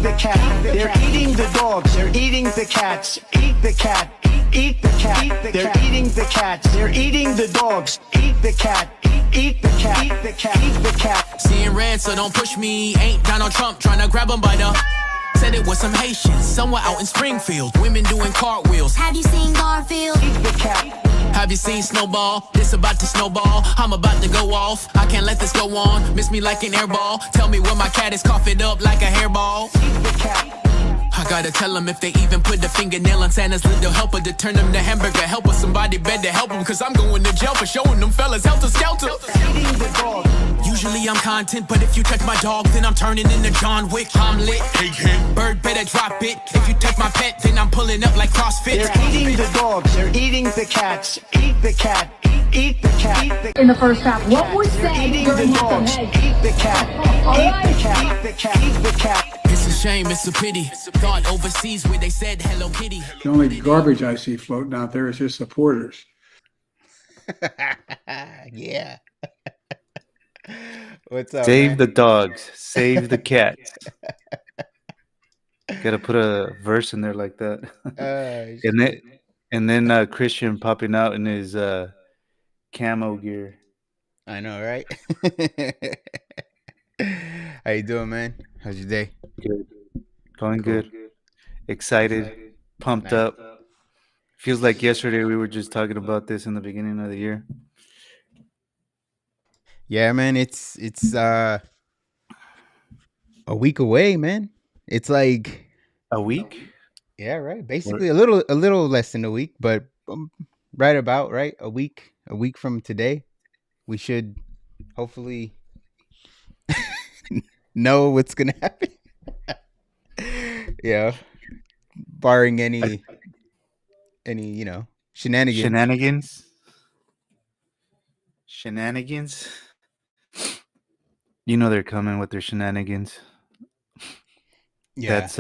the cat. They're eating the dogs. They're eating the cats. Eat the cat. Eat the cat. They're eating the cats. They're eating the dogs. Eat the cat. Eat the cat. Eat the cat. Eat the cat. Seeing red, so don't push me. Ain't Donald Trump trying to grab him by the. Said it was some Haitians somewhere out in Springfield. Women doing cartwheels. Have you seen Garfield? Eat the cat. Have you seen Snowball? This about to snowball. I'm about to go off. I can't let this go on. Miss me like an airball. Tell me where my cat is, cough it up like a hairball. Eat the cat. I gotta tell them if they even put the fingernail on Santa's little helper to turn them to hamburger helper. Somebody better help them, cause I'm going to jail for showing them fellas helter skelter. Eating the dog. Usually I'm content, but if you touch my dog, then I'm turning into John Wick. I'm lit. Bird better drop it. If you touch my pet, then I'm pulling up like CrossFit. They're eating the dogs. They're eating the cats. Eat the cat. Eat the cat. In the first half, what was They're said eating the during dogs. half Eat the cat. Eat the cat. Eat the cat. Eat the cat. It's a shame, it's a pity. Thought overseas where they said Hello Kitty. The only garbage I see floating out there is his supporters. Yeah. What's up? Save man? the dogs, save the cats. Gotta put a verse in there like that. And then Christian popping out in his camo gear. I know, right? How you doing, man? How's your day? Good. Going good. Excited. Pumped Nice. up. Feels like yesterday we were just talking about this in the beginning of the year. Yeah, man. It's a week away, man. It's like A week? yeah, right. Basically, a little less than a week, but right about right. A week from today, we should hopefully know what's gonna happen. Yeah, barring any shenanigans. Shenanigans? You know they're coming with their shenanigans. Yeah, That's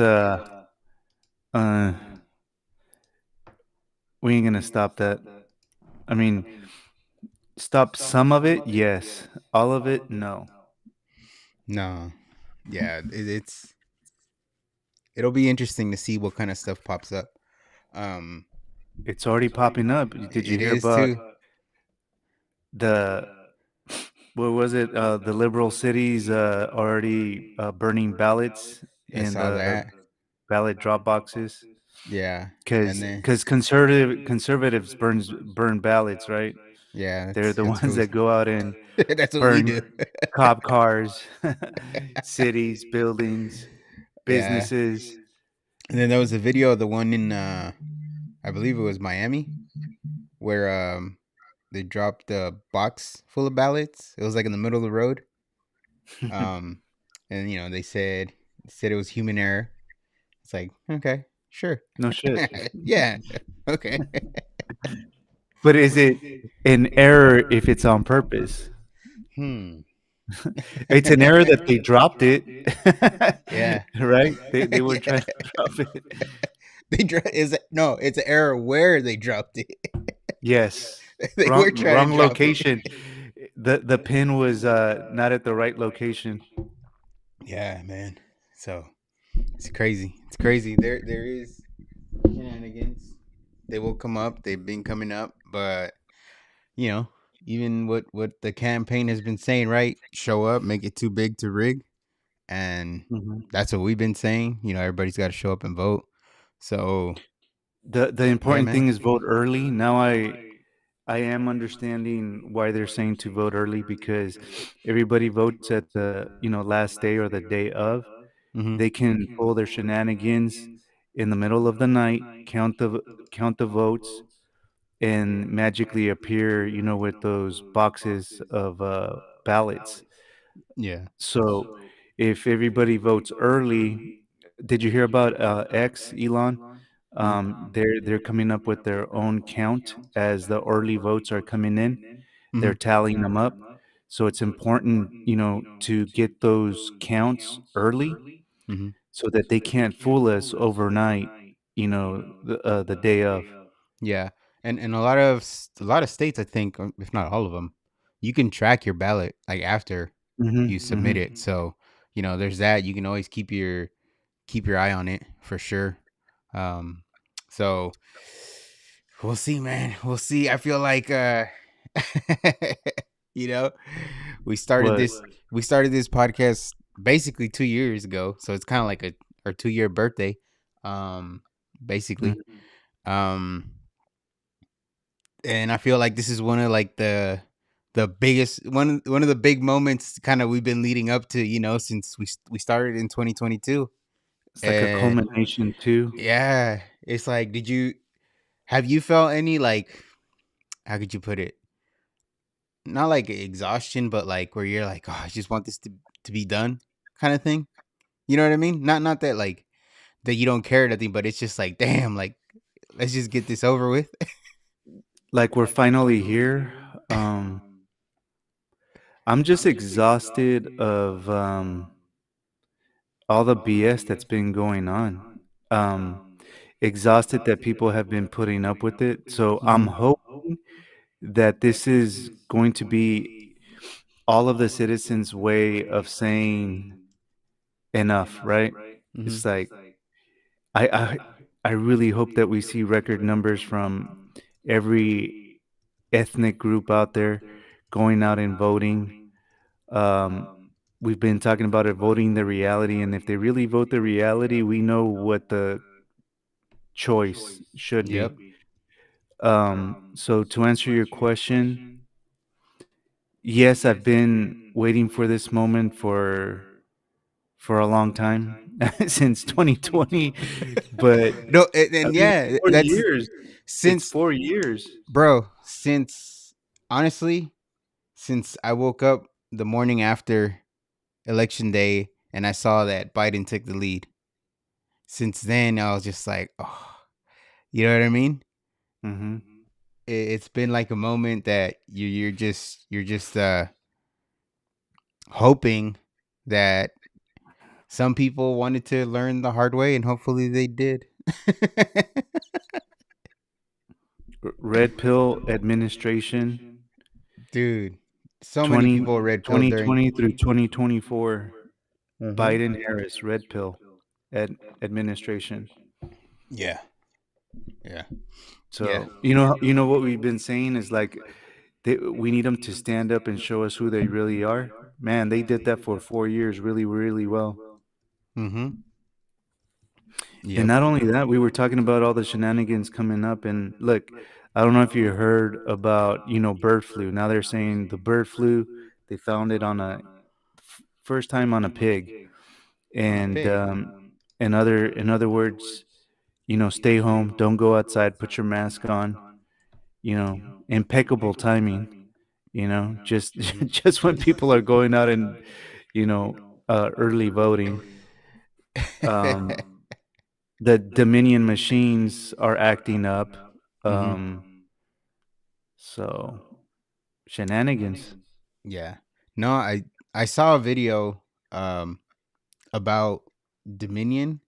we ain't gonna stop that. I mean, stop some of it, yes. All of it, no. no, yeah. It'll be interesting to see what kind of stuff pops up. It's already popping up. Did you It hear is about too. the what was it? The liberal cities already burning ballots I in saw the that. ballot drop boxes Yeah, because and then conservatives burn ballots, right? yeah, They're the that's ones that go out and that's what we burn do. cop cars, cities, buildings, Yeah. businesses. And then there was a video of the one in I believe it was Miami, where they dropped a box full of ballots. It was like in the middle of the road. And they said it was human error. It's like, okay, sure. No shit. Yeah. Okay. But is it an error if it's on purpose? It's an error that they dropped it. Yeah. Right? They were trying to drop it. It's an error where they dropped it. Yes. They were trying to Wrong drop location. The pin was not at the right location. Yeah, man. So it's crazy. It's crazy. There is shenanigans. They will come up. They've been coming up, but even what the campaign has been saying, right? Show up, make it too big to rig, and that's what we've been saying. Everybody's got to show up and vote. So The important man. thing is vote early. Now I am understanding why they're saying to vote early, because everybody votes at the last day or the day of. They can pull their shenanigans in the middle of the night, count the votes, and magically appear, with those boxes of ballots. Yeah. So if everybody votes early, did you hear about X, Elon? They're coming up with their own count as the early votes are coming in. They're tallying them up. So it's important, to get those counts early so that they can't fool us overnight, the day of. Yeah, and a lot of states, I think, if not all of them, you can track your ballot like after you submit it. So there's that. You can always keep keep your eye on it for sure. Um, so we'll see, man. We'll see. I feel like you know, we started What? this we started this podcast basically 2 years ago. So it's kind of like our 2 year birthday. Um, basically. Mm. Um, and I feel like this is one of like the biggest one of the big moments kind of we've been leading up to, since we started in 2022. It's like a And culmination too. yeah, it's like, have you felt any, like, how could you put it? Not like exhaustion, but like where you're like, oh, I just want this to be done, kind of thing. You know what I mean? Not that like that you don't care or nothing, but it's just like, damn, like let's just get this over with. Like we're finally here. I'm just exhausted of all the BS that's been going on. Um, Exhausted that people have been putting up with it. So I'm Mhm. hoping that this is going to be all of the citizens' way of saying enough, right? Mhm. It's like I I I really hope that we see record numbers from every ethnic group out there going out and voting. Um, we've been talking about it voting the reality, and if they really vote the reality, we know what the choice should Yep. be. So to answer your question, yes, I've been waiting for this moment for a long time since 2020, but No, I and mean, yeah, 4 that's years. It's since 4 years. bro, since honestly, since I woke up the morning after election day and I saw that Biden took the lead. Since then, I was just like, oh, you know what I mean? Mhm. It's been like a moment that you're just hoping that some people wanted to learn the hard way, and hopefully they did. Red pill administration Dude, so many 20 people red pilled during. 2020 through 2024. Hmm. Biden Harris red pill administration. Yeah, yeah, yeah. So, you know what we've been saying is like we need them to stand up and show us who they really are. Man, they did that for 4 years really really well. Mm-hmm. And Yep. not only that, we were talking about all the shenanigans coming up. And look, I don't know if you heard about, bird flu. Now they're saying the bird flu, they found it on first time on a pig. On a And pig. in other words, stay home, don't go outside, put your mask on, impeccable timing, just Hmm. just when people are going out and, early voting. Um, the Dominion machines are acting up. Hmm. Um, so shenanigans. Yeah. No, I saw a video um about Dominion.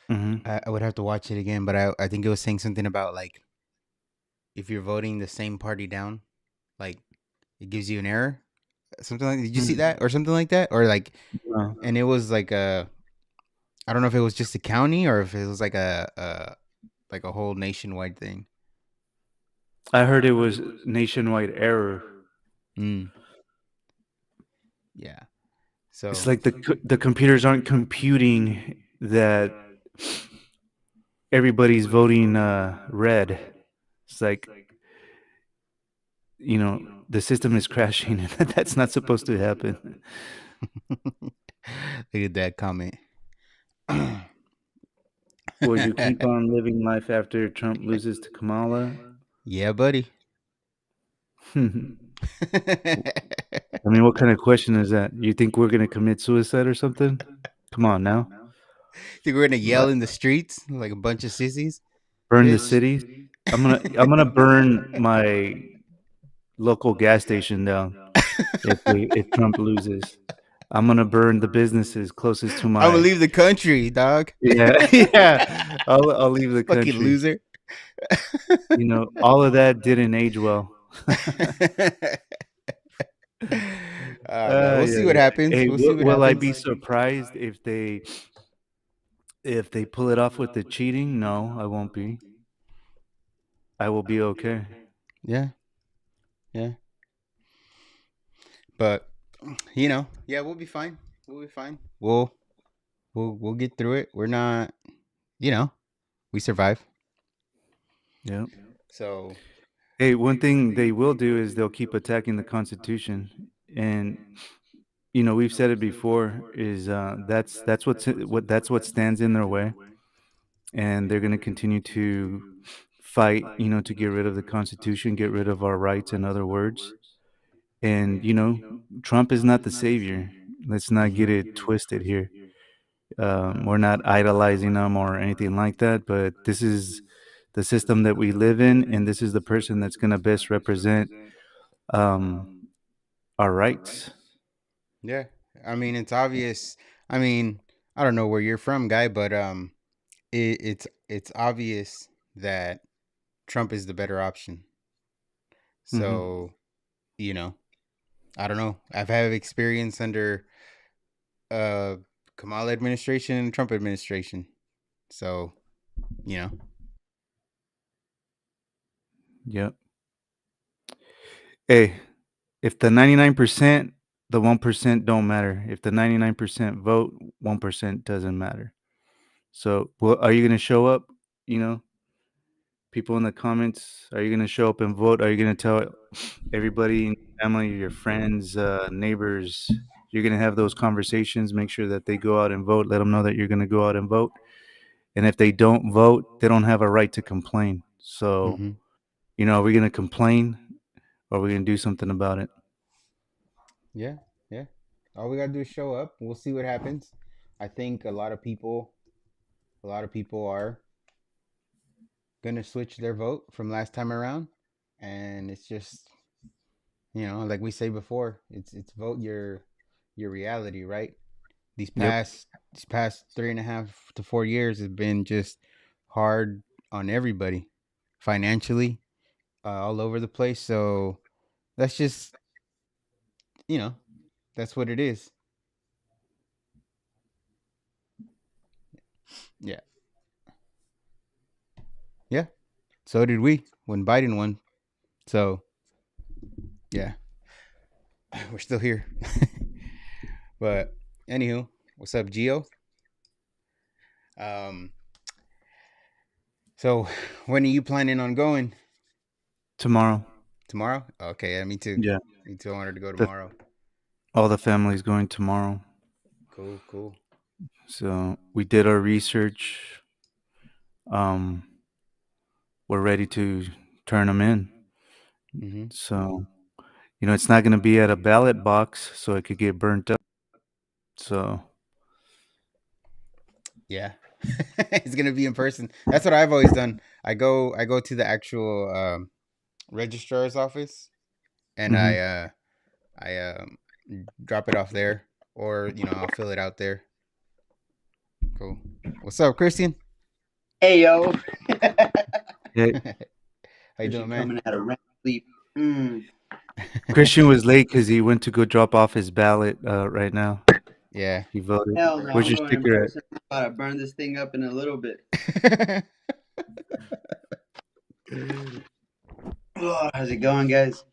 Hmm. I would have to watch it again, but I think it was saying something about like if you're voting the same party down, like it gives you an error. Something like, did you see that or something like that? Or like, and it was like I don't know if it was just a county or if it was like a whole nationwide thing. I heard it was nationwide error. Mm, yeah. It's So like the computers aren't computing that everybody's voting red. It's like, the system is crashing, and that's not supposed to happen. look at that comment. Will you keep on living life after Trump loses to Kamala? Yeah, buddy. I Think mean, what kind of question is that? You think we're gonna commit suicide or something? Come on now. we're gonna yell Like, in the streets like a bunch of sissies, burn the bitch? cities. I'm gonna burn my local gas station down if Trump loses. I'm gonna burn the businesses closest to I'm gonna my. leave the country, dog. Yeah, yeah. I'll leave the Fucking country. loser. All of that didn't age well. Man, we'll Yeah, see what yeah. happens. Hey, We'll see what will I happens. be surprised if they If they pull it off with the cheating, no, I won't be. I will be okay. Yeah, yeah. But yeah, we'll be fine. We'll be fine. We'll get through it. We're not, you know, we survive. Yeah. So, Hey, one thing they will do is they'll keep attacking the Constitution, and we've said it before. Is that's what stands in their way, and they're going to continue to fight. To get rid of the Constitution, get rid of our rights. In other words, and Trump is not the savior. Let's not get it twisted here. We're not idolizing him or anything like that, but this is the system that we live in, and this is the person that's going to best represent um, our rights. yeah. I mean, it's obvious. I mean, I don't know where you're from, guy, but it's obvious that Trump is the better option. Hmm. So, you know, I don't know. I've had experience under uh Kamala administration and Trump administration. So, you know. Yep. Hey, if the 99%, the 1% don't matter. If the 99% vote, 1% doesn't matter. So, are you going to show up? You know, people in the comments, are you going to show up and vote? Are you going to tell everybody in your family, your friends, neighbors? You're going to have those conversations. Make sure that they go out and vote. Let them know that you're going to go out and vote. And if they don't vote, they don't have a right to complain. So, Mhm. are we going to complain or are we going to do something about it? Yeah. Yeah. All we got to do is show up. We'll see what happens. I think a lot of people are going to switch their vote from last time around, and it's just, like we say before, it's vote your reality, right? These Yep. past these past 3.5 to 4 years has been just hard on everybody, financially, all over the place. So that's just, you know that's what it is. Yeah, yeah. So did we when Biden won. So yeah, we're still here. But anywho, what's up, Gio? Um, so when are you planning on going? Tomorrow. Tomorrow? Okay, yeah, me too. Yeah. Me too. I wanted to go The, tomorrow. all the family's going tomorrow. Cool, cool. So we did our research. Um, we're ready to turn them in. Mm-hmm. So, it's not going to be at a ballot box, so it could get burnt up. So, Yeah. It's gonna be in person. That's what I've always done. I go to the actual registrar's office, and mhm. I drop it off there, or I'll fill it out there. Cool. What's up, Christian? Hey yo, Yeah, How you doing, Christian man? coming out of REM sleep. Mm. Christian was late because he went to go drop off his ballot right now. Yeah. He voted. Hell no, Where's I'm your going in sticker at? person. I'm about to burn this thing up in a little bit. Oh, how's it going, guys?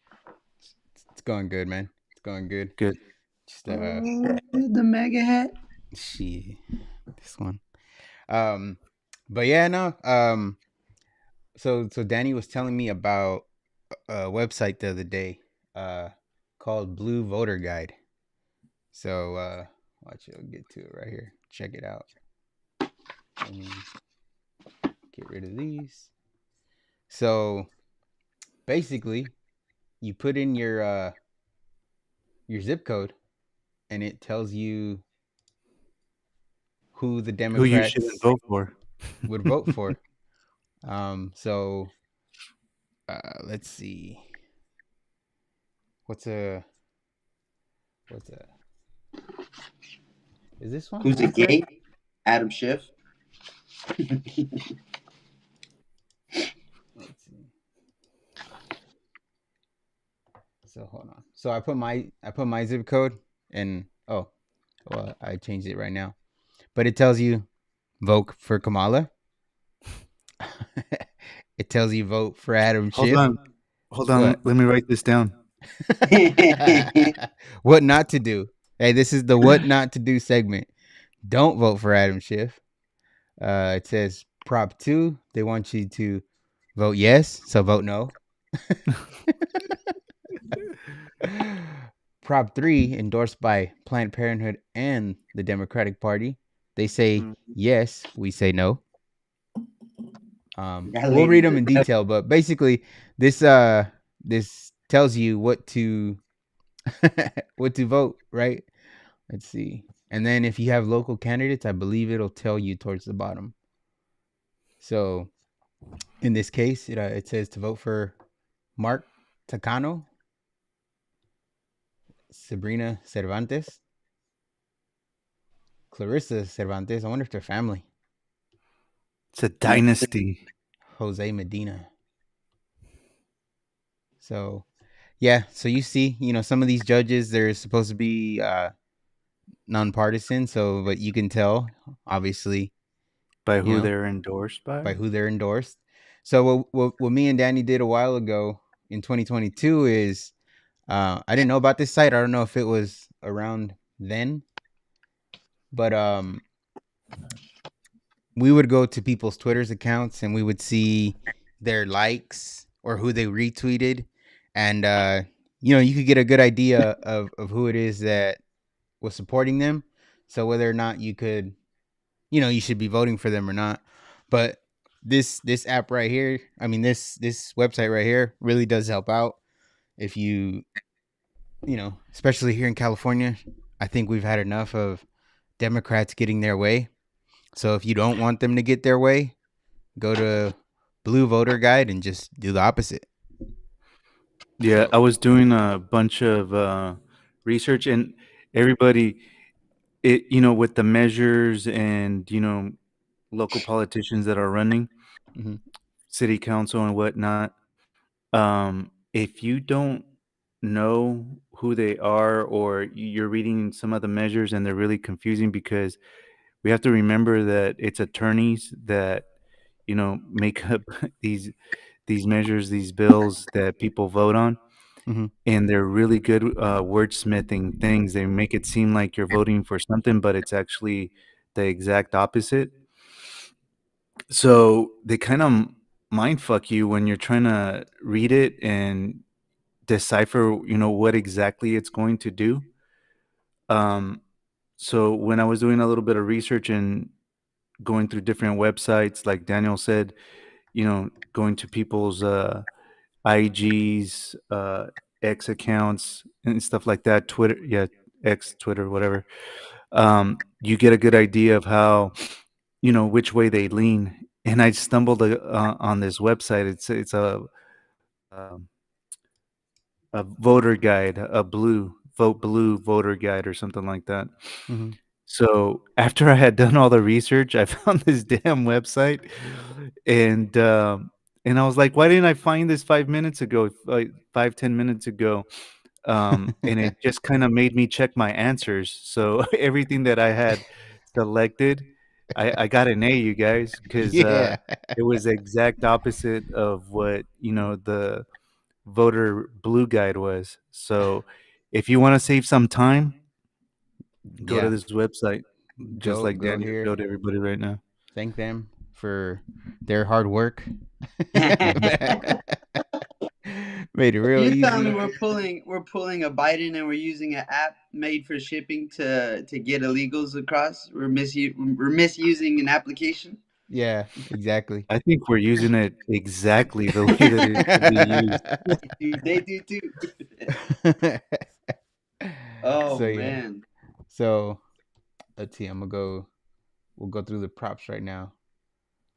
It's going good, man. It's going good. Good. Just Oh, the mega hat. she this one. Um, but yeah, no. So Danny was telling me about a website the other day, uh, called Blue Voter Guide. So watch it. I'll get to it right here. Check it out. Let me get rid of these. So basically, you put in your zip code, and it tells you who the Who you shouldn't Democrats vote for? would vote for. So let's see. What's a what's a is this one? Who's Is it this right? gay? Adam Schiff. Let's see. So hold on. So I put my zip code, and oh, well, I changed it right now. But it tells you vote for Kamala. It tells you vote for Adam Hold Schiff. on. Hold on. What? Let me write this down. What not to do. Hey, this is the what not to do segment. Don't vote for Adam Schiff. It says Prop 2. They want you to vote yes, so vote no. Prop 3, endorsed by Planned Parenthood and the Democratic Party. They say Mm. yes, we say no. That We'll read lady's them a in detail, but basically, this this tells you what to what to vote, right? Let's see. And then if you have local candidates, I believe it'll tell you towards the bottom. So in this case, it says to vote for Mark Takano, Sabrina Cervantes, Clarissa Cervantes. I wonder if they're family. It's a dynasty. Jose Medina. So yeah, so you see, some of these judges, they're supposed to be nonpartisan. So, but you can tell, obviously, By you who know, they're endorsed by by? who they're endorsed. So what me and Danny did a while ago in 2022 is I didn't know about this site. I don't know if it was around then, but we would go to people's Twitter's accounts and we would see their likes or who they retweeted, and you could get a good idea of who it is that was supporting them. So whether or not you could, you should be voting for them or not. But this app right here, I mean this website right here really does help out if especially here in California. I think we've had enough of Democrats getting their way. So if you don't want them to get their way, go to Blue Voter Guide and just do the opposite. Yeah, I was doing a bunch of research, and everybody, with the measures and local politicians that are running, Mm-hmm. city council and whatnot. If you don't know who they are, or you're reading some of the measures and they're really confusing, because we have to remember that it's attorneys that make up these measures, these bills that people vote on, Mm-hmm. and they're really good wordsmithing things. They make it seem like you're voting for something, but it's actually the exact opposite. So they kind of mind fuck you when you're trying to read it and decipher, what exactly it's going to do. Um, so when I was doing a little bit of research and going through different websites, like Daniel said, going to people's IGs, X accounts, and stuff like that, Twitter, yeah, X, Twitter, whatever. You get a good idea of how, which way they lean. And I stumbled on this website. It's um, a voter guide, a vote blue voter guide or something like that. Mm-hmm. So after I had done all the research, I found this damn website, and I was like, why didn't I find this 5 minutes ago, like 5-10 minutes ago? And it just kind of made me check my answers. So everything that I had selected, I got an A, you guys, because Yeah. it was the exact opposite of what the voter blue guide was. So if you want to save some time, go to Yeah. this website, just Go like go Daniel here. showed everybody right now. Thank them for their hard work. Made it real You tell me easy. we're pulling a Biden and we're using an app made for shipping to get illegals across. We're misusing an application. Yeah, exactly. I think we're using it exactly the way that it should be used. They do too. Oh So yeah. man. So let's see. We'll go through the props right now.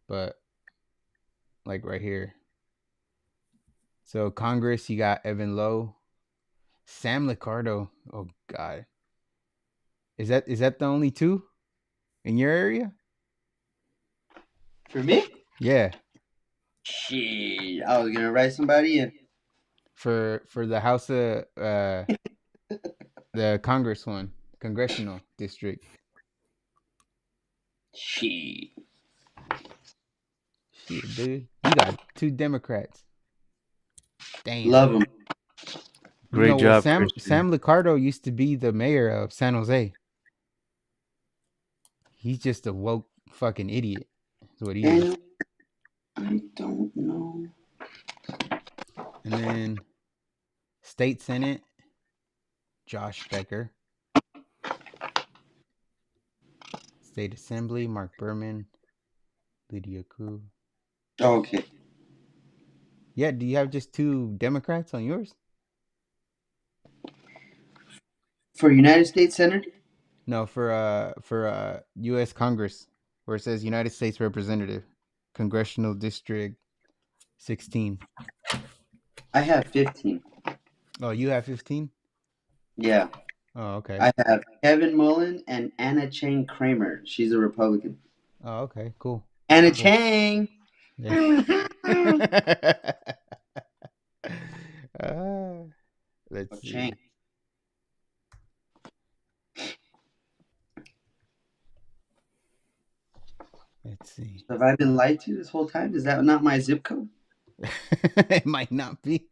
But like right here. So Congress, you got Evan Lowe, Sam Licardo. Oh God. Is that the only two in your area? For me? Yeah. Shit. I was gonna write somebody in. For the House of the Congress one, congressional district. Shit. Shit, dude. You got 2 Democrats. Damn. Love them. You know, Great well, job, Sam Christian. Licardo used to be the mayor of San Jose. He's just a woke fucking idiot. That's what he is. And I don't know. And then State Senate, Josh Becker. State Assembly, Mark Berman, Lydia Ku. Okay. Yeah, do you have just 2 Democrats on yours? For United States Senator, No, for U.S. Congress, where it says United States Representative, Congressional District 16. I have 15. Oh, you have 15? Yeah. Oh, okay. I have Kevin Mullen and Anna Chang Kramer. She's a Republican. Oh, okay. Cool. Anna Cool. Chang. Yeah. Let's Oh, see. Chang. Let's see. Have I been lied to this whole time? Is that not my zip code? It might not be.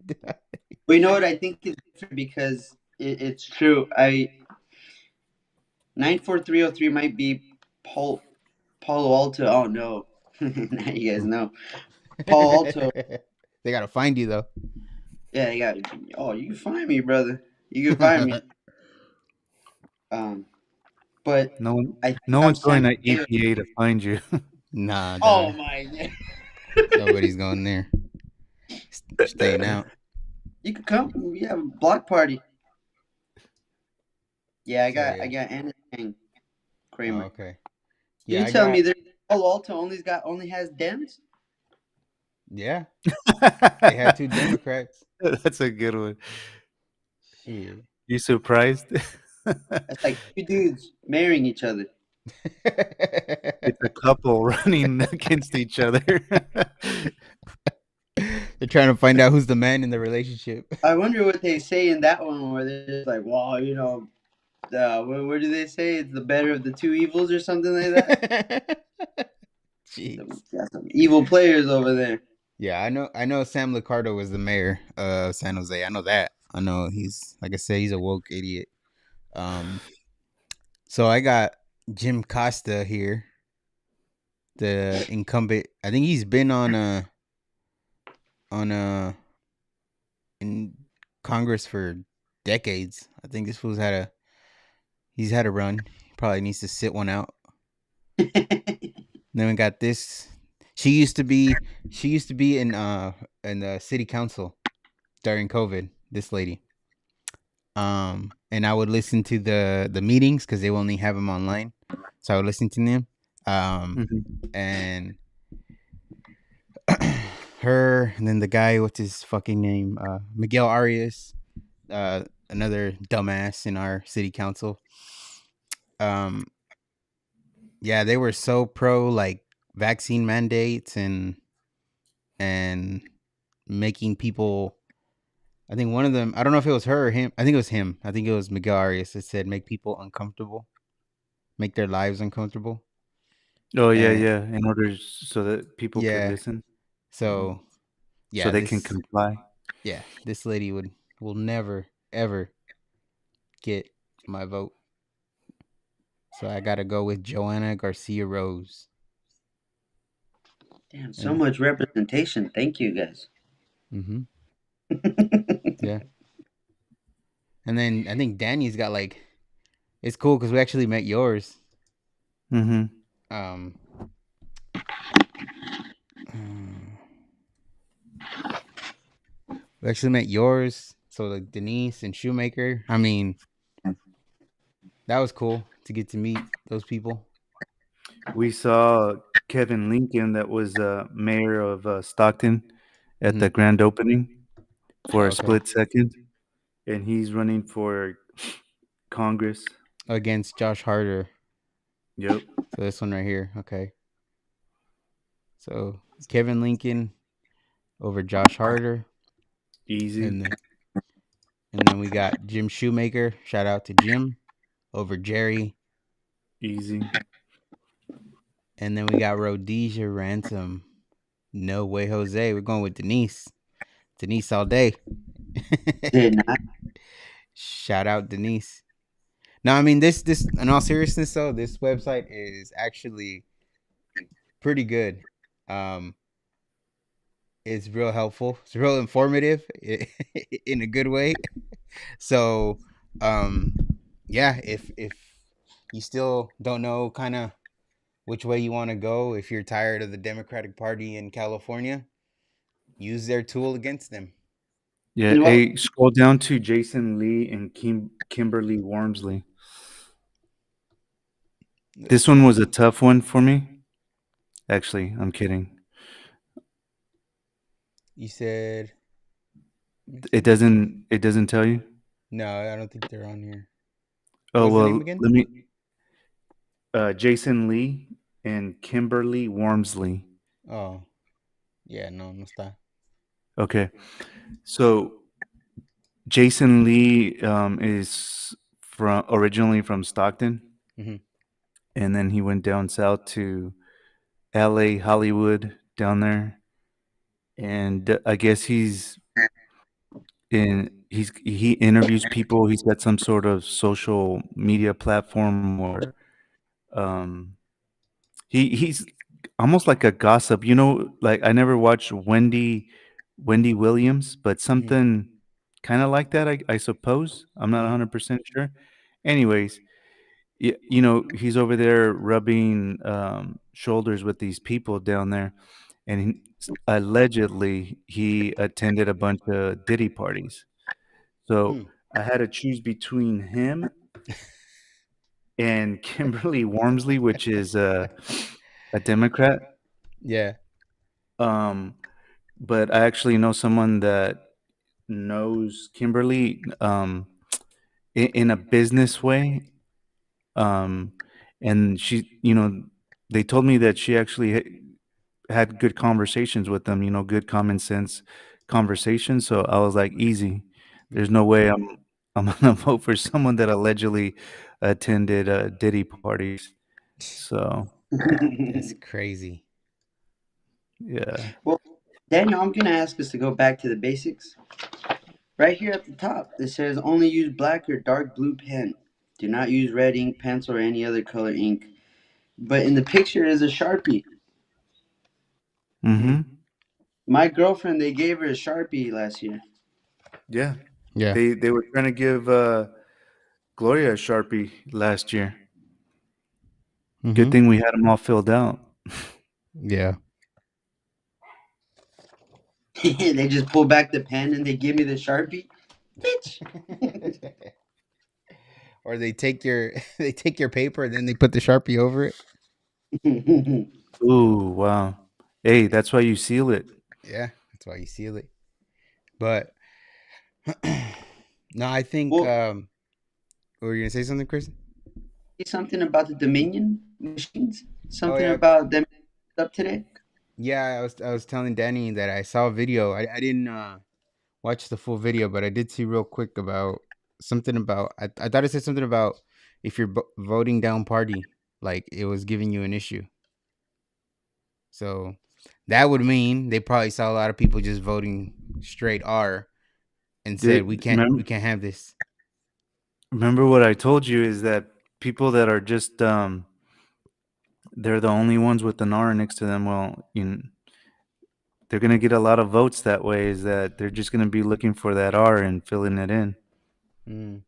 Well, you know what? I think it's different because it's true. 94303 might be Palo Alto. Oh no. Now you guys know. Palo Alto. They gotta find you though. Yeah, you got. Oh, you can find me, brother. You can find me. But No one, I think no I'm one's going San to Mateo. EPA to find you. Nah, Oh dog. my god. Nobody's going there. Staying out. You could come. We have a block party. Yeah, I So got yeah. Anna Chang Oh, Kramer. okay. You Yeah, I tell me got. that Palo Alto only has Dems? Yeah, they had 2 Democrats. That's a good one. Shit. You surprised? That's like two dudes marrying each other. It's a couple running against each other. They're trying to find out who's the man in the relationship. I wonder what they say in that one where they're just like, well, you know, what do they say? It's the better of the two evils or something like that. Jeez. Got some evil players over there. Yeah, I know Sam Licardo was the mayor of San Jose. I know that. I know he's, like I said, he's a woke idiot. So I got Jim Costa here, the incumbent. I think he's been on in Congress for decades. I think this fool's he's had a run. He probably needs to sit one out. Then we got this. She used to be in the city council during COVID. This lady. And I would listen to the meetings because they only have them online, so I would listen to them. Mhm. And her, and then the guy, what's his fucking name? Miguel Arias, another dumbass in our city council. Yeah, they were so pro like vaccine mandates and making people. I think one of them. I don't know if it was her or him. I think it was him. I think it was Miguel Arias that said make people uncomfortable, make their lives uncomfortable. Oh yeah, And yeah. In order so that people could yeah, listen, so so yeah, they can comply. this lady will never ever get my vote. So I gotta go with Joanna Garcia Rose. Damn, so And much representation. Thank you, guys. mm-hmm, yeah. And then I think Danny's got like, it's cool because we actually met yours. Mm-hmm. Um, we actually met yours. So like Denise and Shoemaker. I mean, that was cool to get to meet those people. We saw Kevin Lincoln, that was mayor of Stockton, at the Mhm. grand opening Oh, for a okay. split second, and he's running for Congress. Against Josh Harder. Yep. So this one right here. Okay. So Kevin Lincoln over Josh Harder. Easy. And then we got Jim Shoemaker. Shout out to Jim over Jerry. Easy. And then we got Rhodesia Ransom. No way, Jose. We're going with Denise. Denise all day. Did not. Shout out Denise. No, I mean this in all seriousness though, this website is actually pretty good. Um it's real helpful. It's real informative in a good way. So, um yeah, if you still don't know kind of which way you want to go, if you're tired of the Democratic Party in California, use their tool against them. Yeah. And what? Hey, scroll down to Jason Lee and Kimberly Wormsley. Let's This one see. was a tough one for me. Actually, I'm kidding. You said, let me It see. doesn't. It doesn't tell you. No, I don't think they're on here. Oh What's the name well, again? let me. Jason Lee and Kimberly Wormsley. Oh, yeah, no está. Okay, so Jason Lee is from originally from Stockton, Mm-hmm. and then he went down south to L.A., Hollywood, down there, and I guess he interviews people. He's got some sort of social media platform where um, he's almost like a gossip. You know, like I never watched Wendy Williams, but Mm-hmm. something kind of like that. I suppose I'm not Mm-hmm. 100% sure. Anyways, you know, he's over there rubbing shoulders with these people down there, and allegedly he attended a bunch of Diddy parties. So Hmm. I had to choose between him and Kimberly Wormsley, which is a Democrat. Yeah. Um, but I actually know someone that knows Kimberly in a business way. Um, and she, you know, they told me that she actually had good conversations with them, you know, good common sense conversations. So I was like, easy. There's Mm-hmm. no way I'm gonna vote for someone that allegedly attended Diddy parties. So That's crazy. yeah. Well, Daniel, I'm gonna ask us to go back to the basics. Right here at the top, it says only use black or dark blue pen. Do not use red ink, pencil, or any other color ink. But in the picture is a Sharpie. Hmm. Mm-hmm. My girlfriend, they gave her a Sharpie last year. Yeah. Yeah. They were trying to give Gloria a Sharpie last year. Good Mm-hmm. thing we had them all filled out. Yeah. They just pull back the pen and they give me the Sharpie. Bitch. Or they take your they take your paper and then they put the Sharpie over it. Ooh, wow. Hey, that's why you seal it. Yeah, that's why you seal it. But no, I think Well, were you gonna say something, Chris? something about the Dominion machines. Oh Something yeah. about them up today. Yeah, I was telling Danny that I saw a video. I didn't watch the full video, but I did see real quick about something about I thought it said something about if you're voting down party, like it was giving you an issue. So that would mean they probably saw a lot of people just voting straight R and said we Remember, can't have this. remember what I told you is that people that are just they're the only ones with an R next to them. Well, they're gonna get a lot of votes that way. Is that they're just gonna be looking for that R and filling it in. Mm.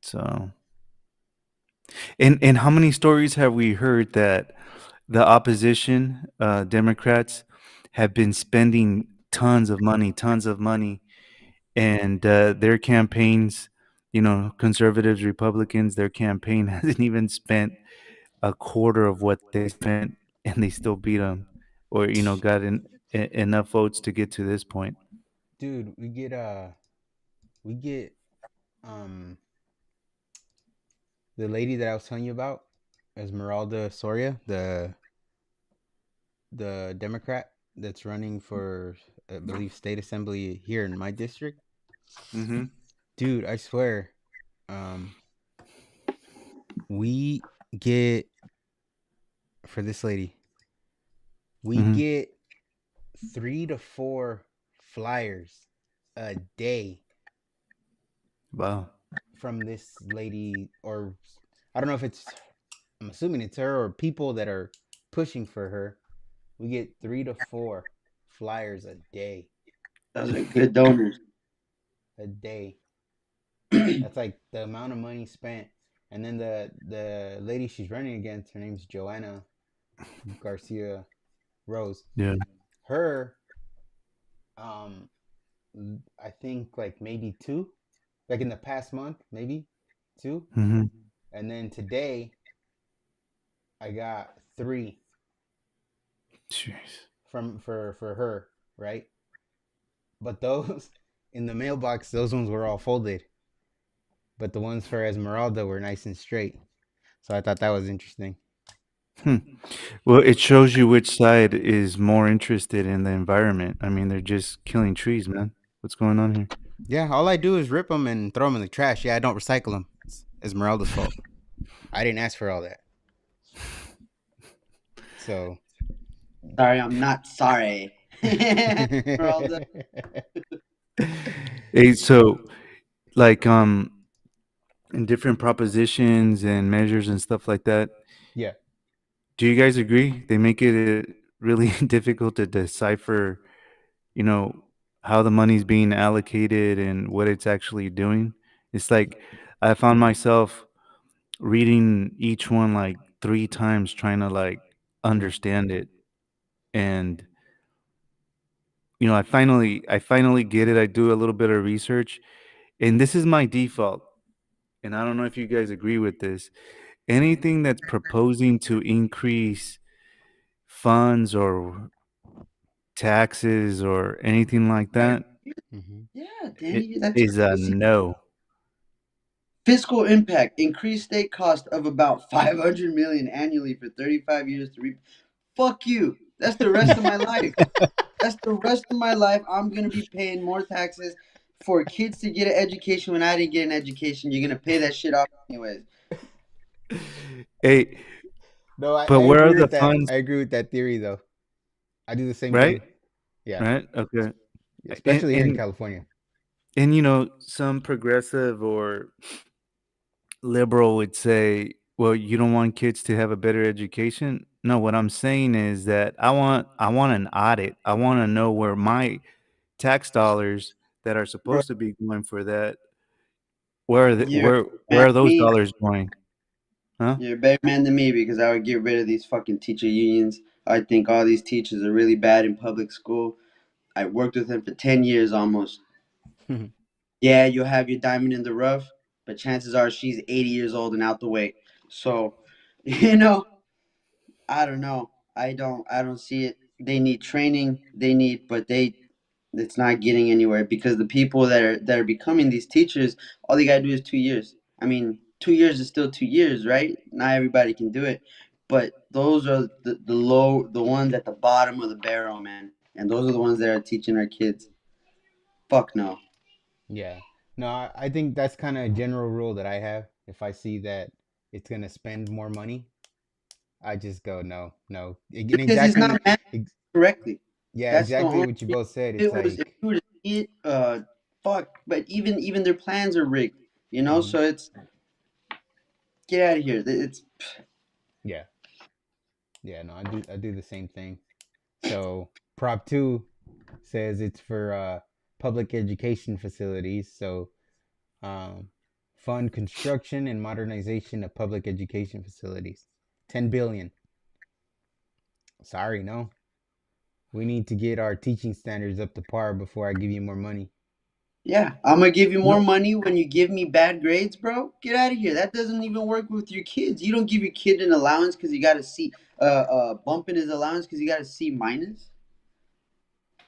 So, and how many stories have we heard that the opposition Democrats have been spending tons of money, and their campaigns, you know, conservatives, Republicans, their campaign hasn't even spent a quarter of what they spent, and they still beat them, or you know, got enough votes to get to this point. Dude, we get um the lady that I was telling you about, Esmeralda Soria, the Democrat that's running for I believe state assembly here in my district. Mm-hmm. Dude, I swear, um, we get for this lady We Hmm. get 3 to 4 flyers a day Wow. from this lady, or I don't know if it's, I'm assuming it's her or people that are pushing for her. We get 3 to 4 flyers a day. Those are good donors. A day. That's like the amount of money spent. And then the lady she's running against, her name's Joanna Garcia Rose. Yeah. Her, um, I think like maybe two, like in the past month, maybe two. Hmm. And then today I got three Jeez. from for her, right? But those in the mailbox, those ones were all folded. But the ones for Esmeralda were nice and straight. So I thought that was interesting. Hmm. Well, it shows you which side is more interested in the environment. I mean, they're just killing trees, man. What's going on here? Yeah, all I do is rip them and throw them in the trash. Yeah, I don't recycle them. It's Esmeralda's fault. I didn't ask for all that. So, Sorry, I'm not sorry. Esmeralda. Hey, so like in different propositions and measures and stuff like that, yeah, do you guys agree they make it really difficult to decipher, you know, how the money's being allocated and what it's actually doing? It's like I found myself reading each one like 3 times trying to like understand it. And I finally get it. I do a little bit of research, and this is my default. And I don't know if you guys agree with this. Anything that's proposing to increase funds or taxes or anything like Right. that, hmm Yeah, it Danny, that's is a crazy. no. Fiscal impact: increased state cost of about 500 million annually for 35 years to reap. Fuck you. That's the rest of my life. That's the rest of my life. I'm gonna be paying more taxes for kids to get an education when I didn't get an education. You're gonna pay that shit off anyways. Hey, no, I but where are agree the with that. funds, I agree with that theory, though. I do the same right? thing. Yeah, Right? Okay. And especially here in and California. and some progressive or liberal would say, well, you don't want kids to have a better education. No, what I'm saying is that I want an audit. I want to know where my tax dollars that are Bro, supposed to be going for that, where are the, you're a where man are to those me. dollars going? Huh? You're a better man than me because I would get rid of these fucking teacher unions. I think all these teachers are really bad in public school. I worked with them for 10 years almost. Yeah, you'll have your diamond in the rough, but chances are she's 80 years old and out the way. So, you know, I don't know. I don't see it. They need training. They need but they it's not getting anywhere because the people that are becoming these teachers, all they gotta do is 2 years. I mean, 2 years is still 2 years, right? Not everybody can do it. But those are the ones at the bottom of the barrel, man. And those are the ones that are teaching our kids. Fuck no. Yeah. No, I think that's kind of a general rule that I have. If I see that it's gonna spend more money, I just go no, no. Again, Because it's not managed correctly. yeah, That's the exactly only what you thing. both said. If It's it was if like, you were to see it, fuck. But even their plans are rigged, you know. mhm, So it's get out of here. It's yeah, yeah. No, I do the same thing. So Prop Two says it's for public education facilities. So um, fund construction and modernization of public education facilities. 10 billion. Sorry, no. We need to get our teaching standards up to par before I give you more money. yeah. I'm gonna give you more No, money when you give me bad grades, bro. Get out of here. That doesn't even work with your kids. You don't give your kid an allowance because you got to see bump in his allowance because you got a C minus.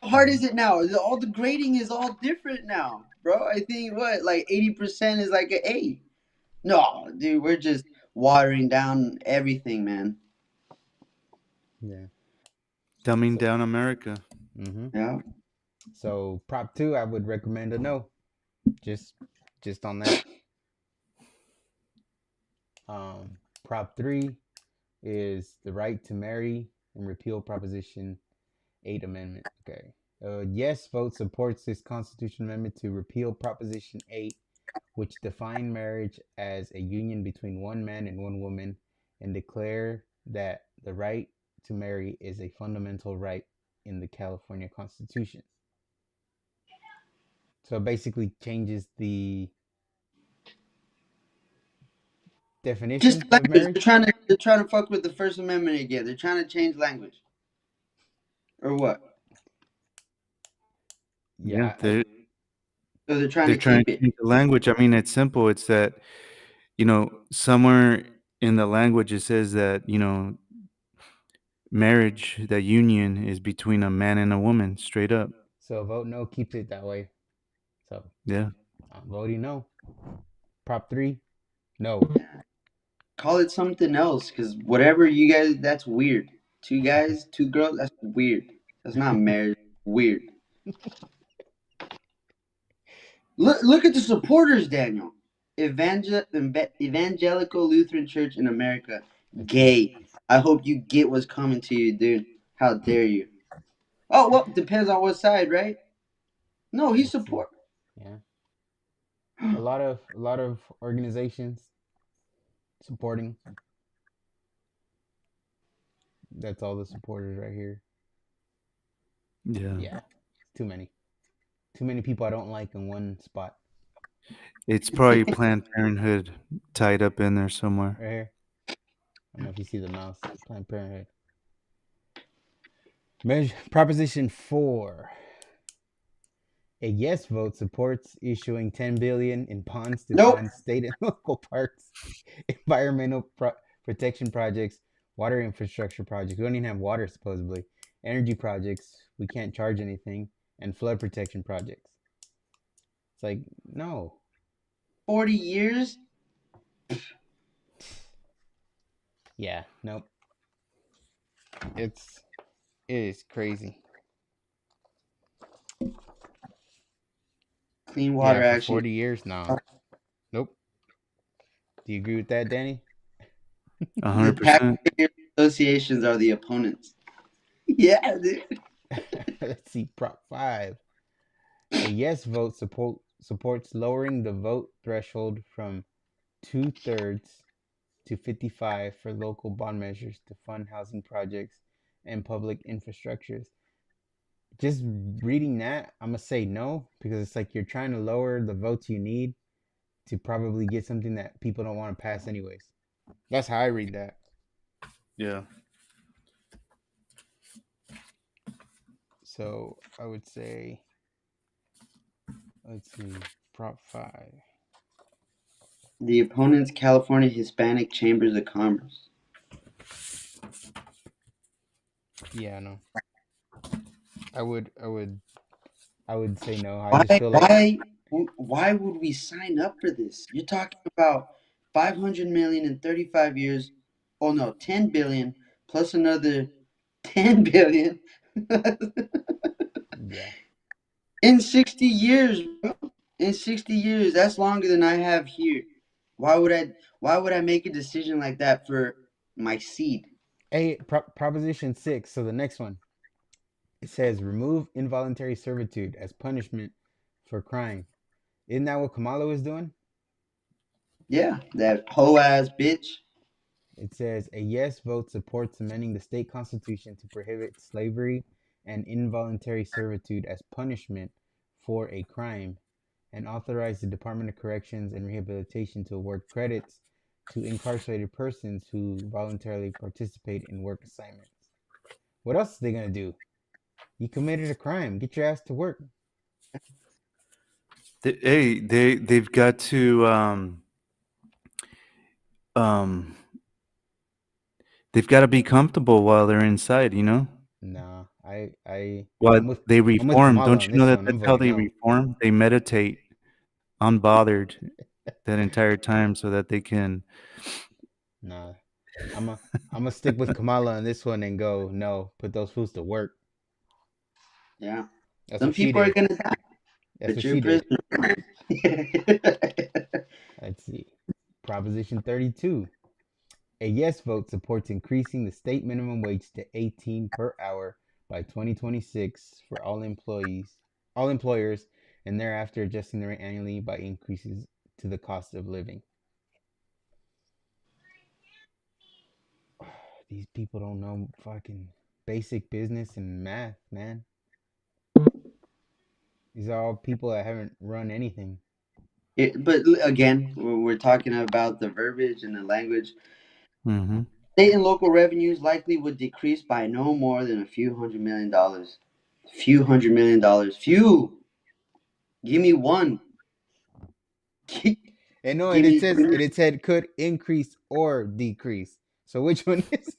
How hard Mhm. is it now? All the grading is all different now, bro. I think what like 80% is like an A. No, dude, we're just watering down everything, man. Yeah. dumbing So, down America. hmm Yeah. so Prop Two, I would recommend a no. Just, just on that. Prop Three is the right to marry and repeal Proposition 8 amendment. Okay. Yes vote supports this constitutional amendment to repeal Proposition 8, which defined marriage as a union between one man and one woman and declare that the right to marry is a fundamental right in the California Constitution. So it basically changes the Just definition the of language. marriage. They're trying to fuck with the First Amendment again. They're trying to change language. Or what? Yeah, Yeah, Or they're trying they're to trying keep to it. change the language. I mean, it's simple. It's that, somewhere in the language it says that, marriage, that union is between a man and a woman, straight up. so vote no keeps it that way. So Yeah. I'm voting no. Prop 3, no. Call it something else, because whatever you guys, that's weird. Two guys, two girls, that's weird. That's not marriage. Weird. Look at the supporters, Daniel. Evangelical Lutheran Church in America. Let's see. Gay. I hope you get what's coming to you, dude. How dare you? Oh, well, depends on what side, right? No, he Let's see. support. Yeah. A lot of organizations supporting. That's all the supporters right here. Yeah. Yeah. It's too many. Too many people I don't like in one spot. It's probably Planned Parenthood tied up in there somewhere. Right here. I don't know if you see the mouse. Planned Parenthood. Proposition 4. A yes vote supports issuing 10 billion in bonds to Nope. fund state and local parks, environmental protection projects, water infrastructure projects. We don't even have water supposedly. Energy projects. We can't charge anything, and flood protection projects. It's like no. 40 years? Yeah, nope. It is crazy. Clean Yeah, Water for Action. 40 years now. Nope. Do you agree with that, Danny? 100%. Taxpayer associations are the opponents. Yeah, dude. Let's see. Prop 5. A yes vote supports lowering the vote threshold from 2/3 to 55 for local bond measures to fund housing projects and public infrastructures. Just reading that, I'm gonna say no because it's like you're trying to lower the votes you need to probably get something that people don't want to pass anyways. That's how I read that. Yeah. So I would say, let's see, Prop 5. The opponents, California Hispanic Chambers of Commerce. Yeah, no. I would say no. I Why? just feel like Why would we sign up for this? You're talking about 500 million in 35 years. Oh no, 10 billion plus another 10 billion yeah. in 60 years, bro. In 60 years, that's longer than I have here. Why would I? Why would I make a decision like that for my seed? Proposition 6. So the next one, it says remove involuntary servitude as punishment for crime. Isn't that what Kamala was doing? Yeah, that hoe ass bitch. It says a yes vote supports amending the state constitution to prohibit slavery and involuntary servitude as punishment for a crime and authorize the Department of Corrections and Rehabilitation to award credits to incarcerated persons who voluntarily participate in work assignments. What else are they going to do? You committed a crime. Get your ass to work. They've got to um they've got to be comfortable while they're inside, Nah, I while I'm with they I'm with reform. Kamala Don't on you know this that one. I'm that's how voting they no. reform? They meditate unbothered that entire time so that they can. Nah, I'm gonna stick with Kamala on this one and go no. Put those fools to work. Yeah, That's some what she people are did. gonna die, That's but what you're a she did. prisoner. Let's see. Proposition 32. A yes vote supports increasing the state minimum wage to 18 per hour by 2026 for all employers, and thereafter adjusting the rate annually by increases to the cost of living. These people don't know fucking basic business and math, man. These are all people that haven't run anything. Again, we're talking about the verbiage and the language. Mm-hmm. State and local revenues likely would decrease by no more than a few $100 million. Few $100 million. Few. Give me one. Give And no, and me. it said could increase or decrease. So which one is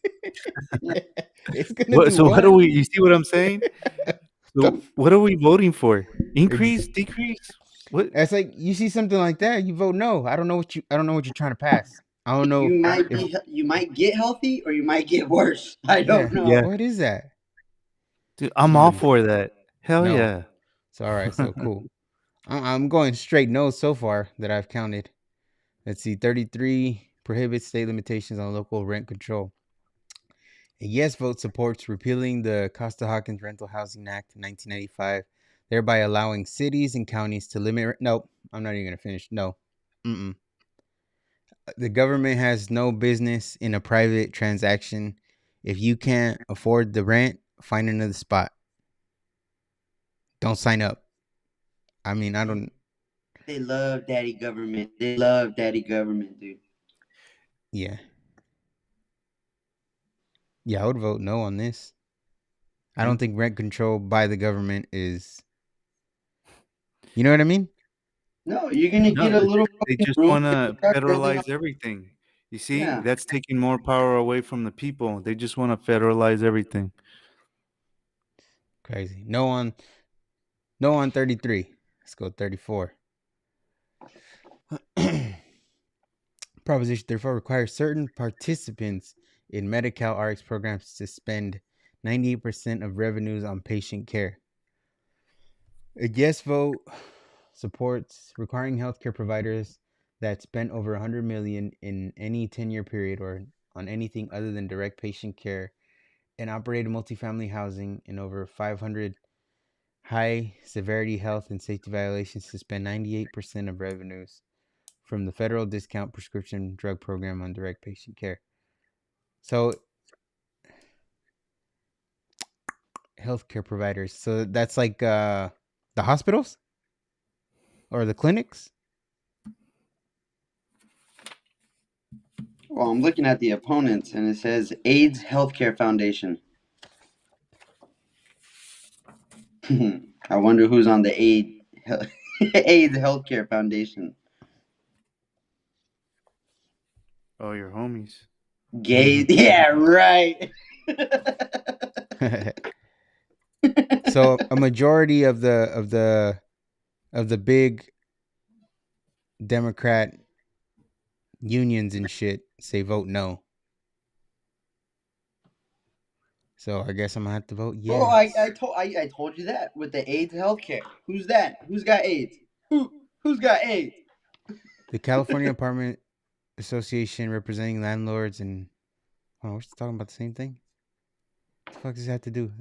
it? It's gonna What? do So what are one. we? You see what I'm saying? The So what are we voting for? Increase, ex- decrease? What? It's like you see something like that, you vote no. I don't know what you're trying to pass. I don't know if You might get healthy or you might get worse. I yeah. don't know. Yeah, What is that? dude, I'm all Jeez. for that. Hell No. yeah. So all right, so cool. I'm going straight no so far that I've counted. Let's see, 33 prohibits state limitations on local rent control. A yes vote supports repealing the Costa-Hawkins Rental Housing Act of 1995, thereby allowing cities and counties to limit. Nope, I'm not even gonna finish. No, mm-mm. The government has no business in a private transaction. If you can't afford the rent, find another spot. Don't sign up. I mean, I don't. They love daddy government. They love daddy government, dude. Yeah, yeah, I would vote no on this. I don't think rent control by the government is. You know what I mean? No, you're gonna No, get a little they fucking just room. want to Start building up. federalize everything. You see, Yeah. that's taking more power away from the people. They just want to federalize everything. Crazy. No on 33. Let's go 34. Proposition 34 requires certain participants in Medi-Cal RX programs to spend 98% of revenues on patient care. A yes vote supports requiring healthcare providers that spent over 100 million in any 10-year period or on anything other than direct patient care and operated multifamily housing in over 500 high severity health and safety violations to spend 98% of revenues from the federal discount prescription drug program on direct patient care. So, healthcare providers. So that's like the hospitals or the clinics. Well, I'm looking at the opponents, and it says AIDS Healthcare Foundation. I wonder who's on the AIDS Healthcare Foundation. Oh, your homies. Gay. Yeah, right. So a majority of the big Democrat unions and shit say vote no. So I guess I'm gonna have to vote Oh, yes. I told you that with the AIDS healthcare. Who's that? Who's got AIDS? Who's got AIDS? The California Apartment Association representing landlords and we're still talking about the same thing. What the fuck does that have to do?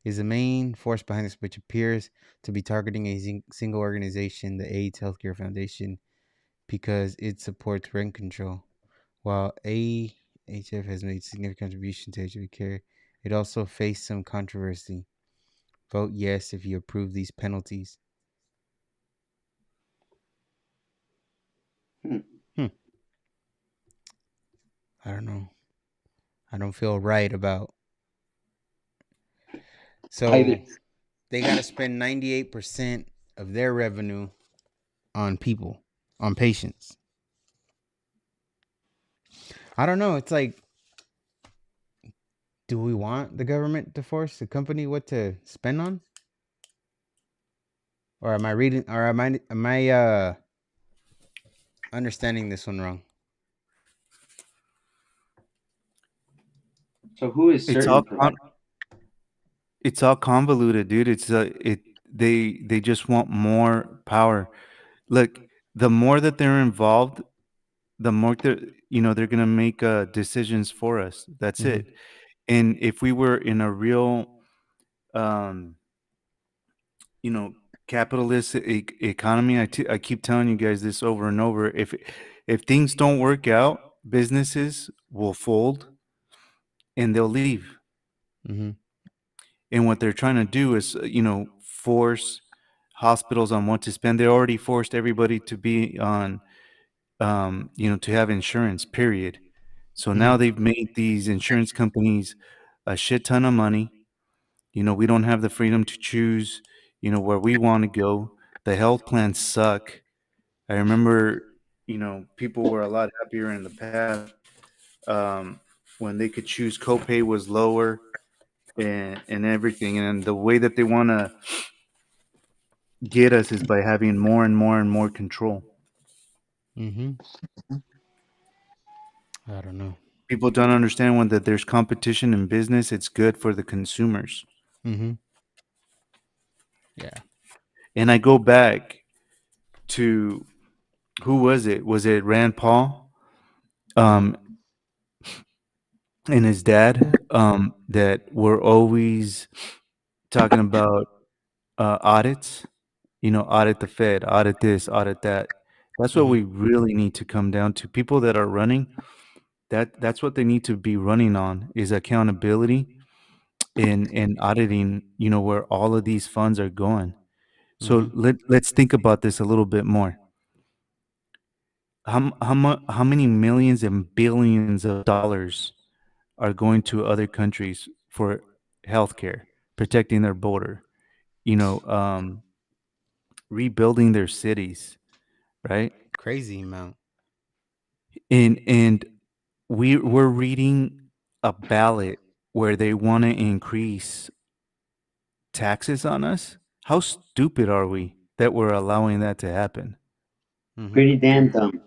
Is the main force behind this, which appears to be targeting a single organization, the AIDS Healthcare Foundation, because it supports rent control. While AHF has made significant contribution to HIV care, it also faced some controversy. Vote yes if you approve these penalties. Hmm. I don't know. I don't feel right about. Either. So they got to spend 98% of their revenue on people, on patients. I don't know. It's like, do we want the government to force the company what to spend on? Or am I reading? Or am I understanding this one wrong? So who is It's certain all provider? it's all convoluted, dude. They just want more power. Look, the more that they're involved, the more they're going to make decisions for us. That's Mm-hmm. it. And if we were in a real um you know capitalist economy, I keep telling you guys this over and over, if things don't work out, businesses will fold and they'll leave. Mm-hmm. And what they're trying to do is, force hospitals on what to spend. They already forced everybody to be on, to have insurance, period. So now Mm-hmm. they've made these insurance companies a shit ton of money. We don't have the freedom to choose, where we want to go. The health plans suck. I remember, people were a lot happier in the past, um, when they could choose. Copay was lower, and everything. And the way that they want to get us is by having more and more and more control. Mm-hmm. I don't know. People don't understand when that there's competition in business, it's good for the consumers. Mm-hmm. Yeah. And I go back to, who was it? Was it Rand Paul? Mm-hmm. Um, and his dad, that were always talking about audits. Audit the Fed, audit this, audit that. That's what Mm-hmm. we really need to come down to. People that are running, that's what they need to be running on, is accountability and auditing, where all of these funds are going. Mm-hmm. So let's think about this a little bit more. How many millions and billions of dollars are going to other countries for healthcare, protecting their border, rebuilding their cities, right? Crazy amount. And we're reading a ballot where they want to increase taxes on us. How stupid are we that we're allowing that to happen? Mm-hmm. Pretty damn dumb.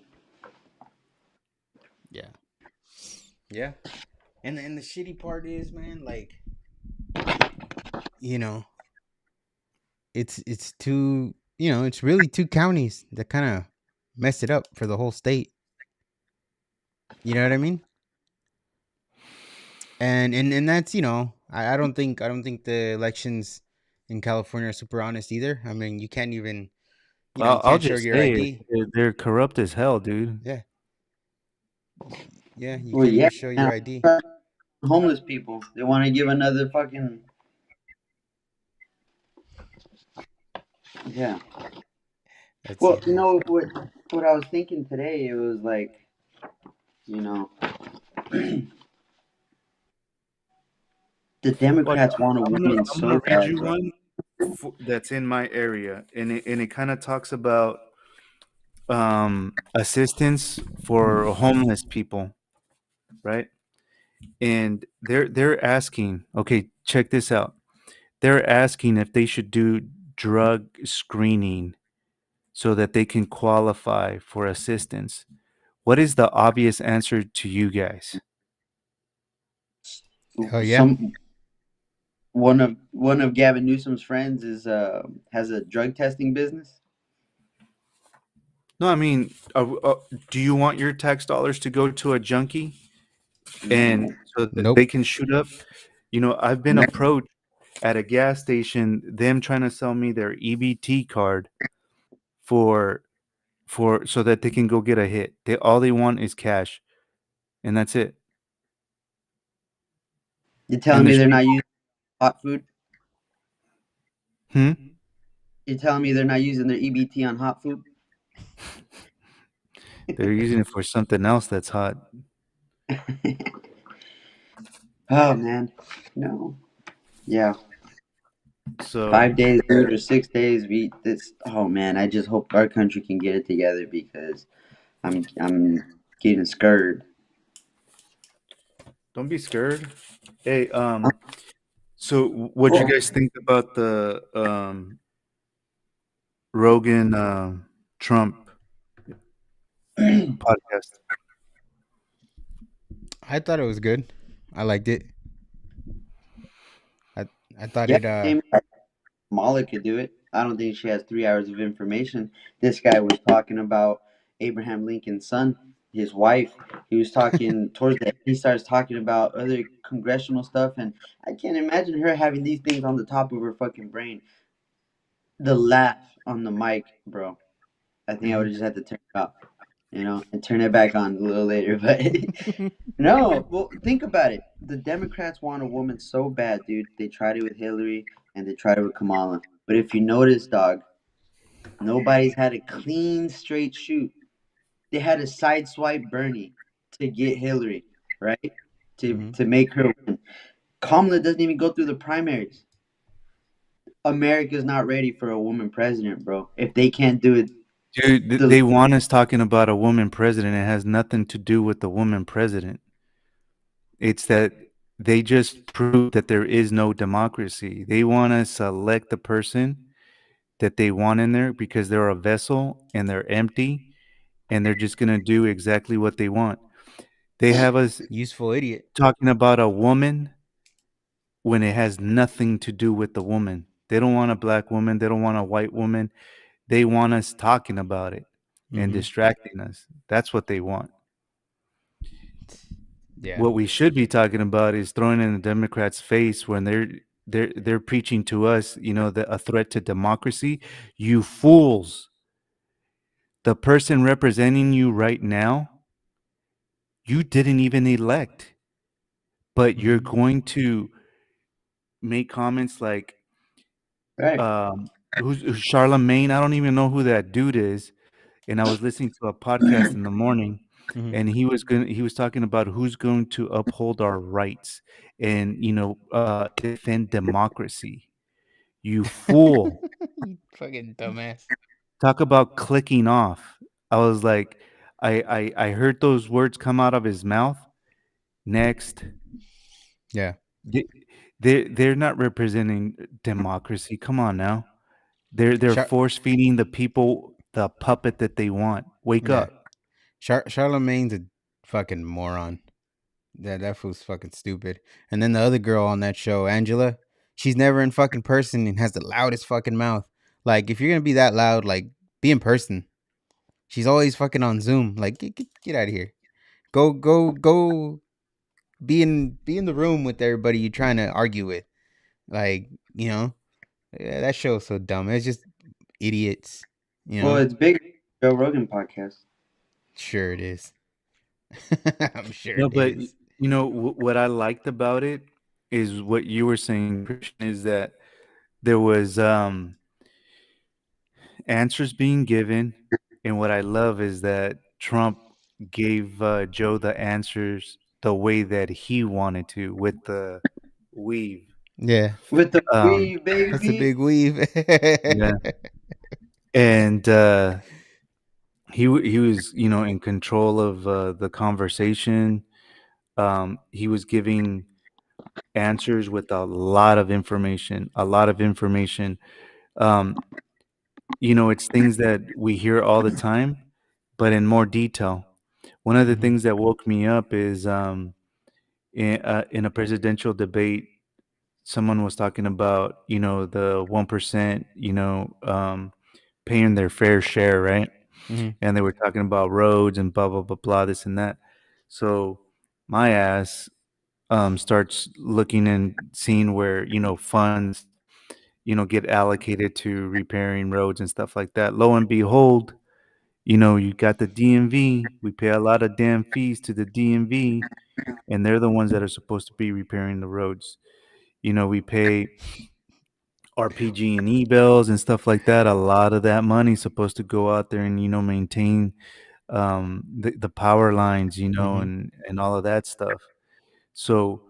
Yeah. Yeah. And the shitty part is, man, like, you know, it's two, it's really two counties that kind of messed it up for the whole state. You know what I mean? And that's, I don't think the elections in California are super honest either. I mean, you can't even, you I'll can't show just your say it. ID. They're corrupt as hell, dude. Yeah. Yeah, you Well, can't even yeah, show your man. ID. Homeless people. They want to give another fucking, yeah. That's Well, it. you know what I was thinking today. It was like, you know, the Watch, Democrats want a I'm gonna woman I'm gonna so read bad, you bro. one that's in my area, and it kind of talks about assistance for homeless people, right? And they're asking, okay, check this out. They're asking if they should do drug screening so that they can qualify for assistance. What is the obvious answer to you guys? Oh yeah. Some one of Gavin Newsom's friends is has a drug testing business. No, I mean, do you want your tax dollars to go to a junkie and No, so that Nope. they can shoot up? I've been no. approached at a gas station, them trying to sell me their EBT card for so that they can go get a hit. All they want is cash, and that's it. You're telling And me there's they're not people. using hot food? Hmm? You're telling me they're not using their EBT on hot food? They're using it for something else that's hot. Oh man, no. Yeah, So 5 days food or 6 days we eat this. Oh man, I just hope our country can get it together because I'm getting scared. don't be scared. Hey, so what you Oh, guys think about the Rogan Trump yeah, podcast? I thought it was good. I liked it. I I thought it same. Mala could do it. I don't think she has 3 hours of information. This guy was talking about Abraham Lincoln's son. his wife. He was talking towards the end, he starts talking about other congressional stuff, and I can't imagine her having these things on the top of her fucking brain. The laugh on the mic, bro. I think I would Hmm. have just had to turn it off, and turn it back on a little later. But no, well, think about it. The Democrats want a woman so bad, dude. They tried it with Hillary and they tried it with Kamala. But if you notice, dog, nobody's had a clean, straight shoot. They had to sideswipe Bernie to get Hillary, right? To Hmm. to make her win. Kamala doesn't even go through the primaries. America's not ready for a woman president, bro. If they can't do it, Dude, the they want us talking about a woman president. It has nothing to do with the woman president. It's that they just prove that there is no democracy. They want to select the person that they want in there because they're a vessel and they're empty and they're just going to do exactly what they want. They have us Useful idiot. talking about a woman when it has nothing to do with the woman. They don't want a black woman. They don't want a white woman. They want us talking about it and Hmm. distracting us. That's what they want. Yeah. What we should be talking about is throwing in the Democrats' face when they're preaching to us, a threat to democracy. You fools! The person representing you right now, you didn't even elect, but you're Hmm. going to make comments like, right. who's Charlemagne? I don't even know who that dude is. And I was listening to a podcast in the morning, Hmm. and he was talking about who's going to uphold our rights and defend democracy. You fool! You fucking dumbass. Talk about clicking off. I was like, I heard those words come out of his mouth. Next, Yeah. they, they're not representing democracy. Come on now. They're Char- force feeding the people the puppet that they want. Wake yeah. up. Charlemagne's a fucking moron. That fool's fucking stupid. And then the other girl on that show, Angela, she's never in fucking person and has the loudest fucking mouth. Like, if you're gonna be that loud, like, be in person. She's always fucking on Zoom. Like, get out of here. Go. Be in the room with everybody you're trying to argue with. Like, yeah, that show's so dumb. It's just idiots. You Well, know. it's bigger than Joe Rogan podcast. Sure it is. I'm sure No, it but is. what I liked about it is what you were saying, Christian, is that there was answers being given, and what I love is that Trump gave Joe the answers the way that he wanted to with the weave. Yeah. With the Um, we That's a baby. big weave. yeah, and he was in control of the conversation. He was giving answers with a lot of information, a lot of information. Um, it's things that we hear all the time, but in more detail. One of the Mhm. things that woke me up is in a presidential debate, someone was talking about the 1%, paying their fair share, right? Mhm. And they were talking about roads and blah blah blah blah this and that. So my ass starts looking and seeing where funds get allocated to repairing roads and stuff like that. Lo and behold, you got the DMV. We pay a lot of damn fees to the DMV, and they're the ones that are supposed to be repairing the roads. We pay RPG&E bills and stuff like that. A lot of that money is supposed to go out there and maintain the power lines, Mhm. and all of that stuff. So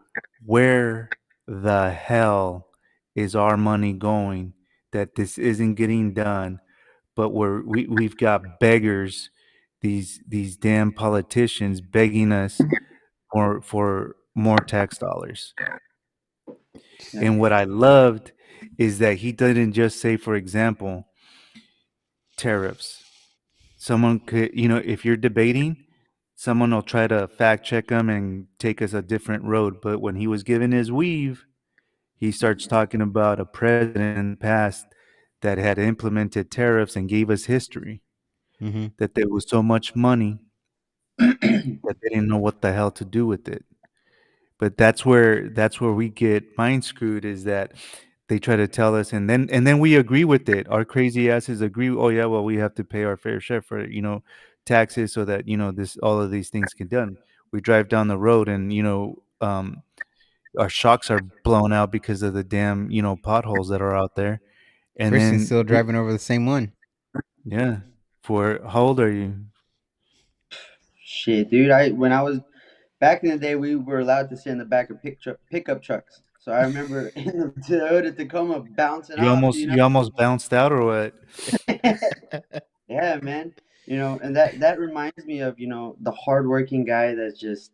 where the hell is our money going that this isn't getting done, but we've got beggars, these damn politicians begging us for more tax dollars. Yeah. And what I loved is that he didn't just say, for example, tariffs. Someone could, if you're debating, someone will try to fact check him and take us a different road. But when he was given his weave, he starts talking about a president in the past that had implemented tariffs and gave us history, Mhm. that there was so much money that they didn't know what the hell to do with it. But that's where we get mind screwed, is that they try to tell us, and then we agree with it. Our crazy asses agree. Oh yeah, well we have to pay our fair share for taxes so that this all of these things get done. We drive down the road and our shocks are blown out because of the damn potholes that are out there. And Christian's then still driving over the same one. yeah, for how old are you? Shit, dude. When I was back in the day, we were allowed to sit in the back of pickup trucks. So I remember in the Toyota Tacoma bouncing You off, almost you almost bounced out or what? Yeah, man. And that reminds me of the hardworking guy that's just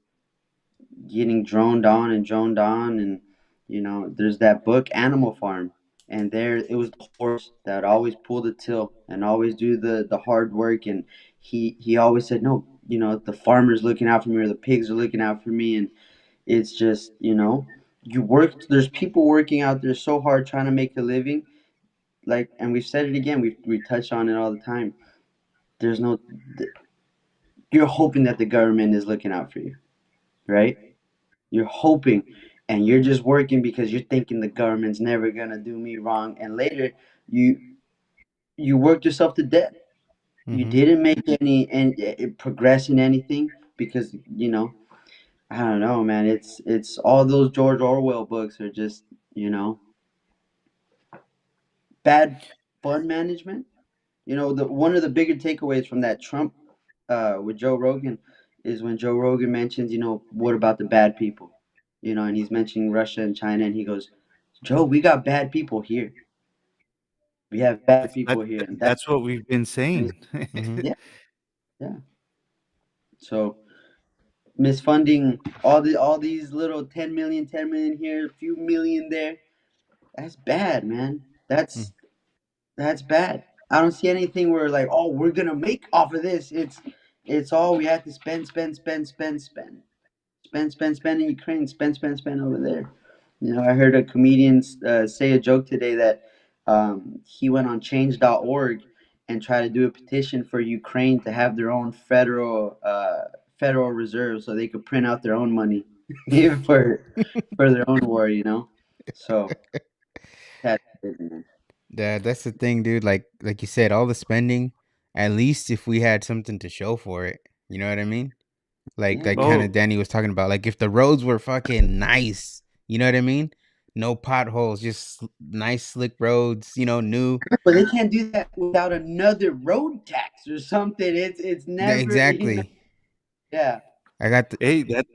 getting droned on and droned on, and there's that book Animal Farm, and there it was the horse that always pull the till and always do the hard work, and he always said, no, the farmer's looking out for me, or the pigs are looking out for me. And it's just, you work, there's people working out there so hard trying to make a living, like, and we've said it again, we touch on it all the time. There's no, you're hoping that the government is looking out for you, right? You're hoping, and you're just working because you're thinking the government's never gonna do me wrong. And later, you you worked yourself to death. You Mm-hmm. didn't make any progress in anything because I don't know, man. It's all those George Orwell books are just you know bad fund management. The one of the bigger takeaways from that Trump with Joe Rogan is when Joe Rogan mentions, what about the bad people? And he's mentioning Russia and China, and he goes, Joe, we got bad people here. We have bad That's that, people here, and that's what we've been saying. Mm-hmm. yeah, yeah. So misfunding all these little 10 million, 10 million here, a few million there. That's bad, man. That's bad. I don't see anything where like, oh, we're gonna make off of this. It's all we have to spend, spend, spend, spend, spend. Spend, spend, spend in Ukraine, spend, spend, spend over there. I heard a comedian say a joke today that he went on change.org and tried to do a petition for Ukraine to have their own federal reserve so they could print out their own money for their own war. So that's crazy, man. That's the thing, dude. Like you said, all the spending. At least if we had something to show for it, you know what I mean? Like Yeah, like man. kind of Oh, Danny was talking about. Like if the roads were fucking nice, you know what I mean? No potholes, just nice slick roads. New. But they can't do that without another road tax or something. It's Yeah, never, exactly. yeah. I got the. hey, that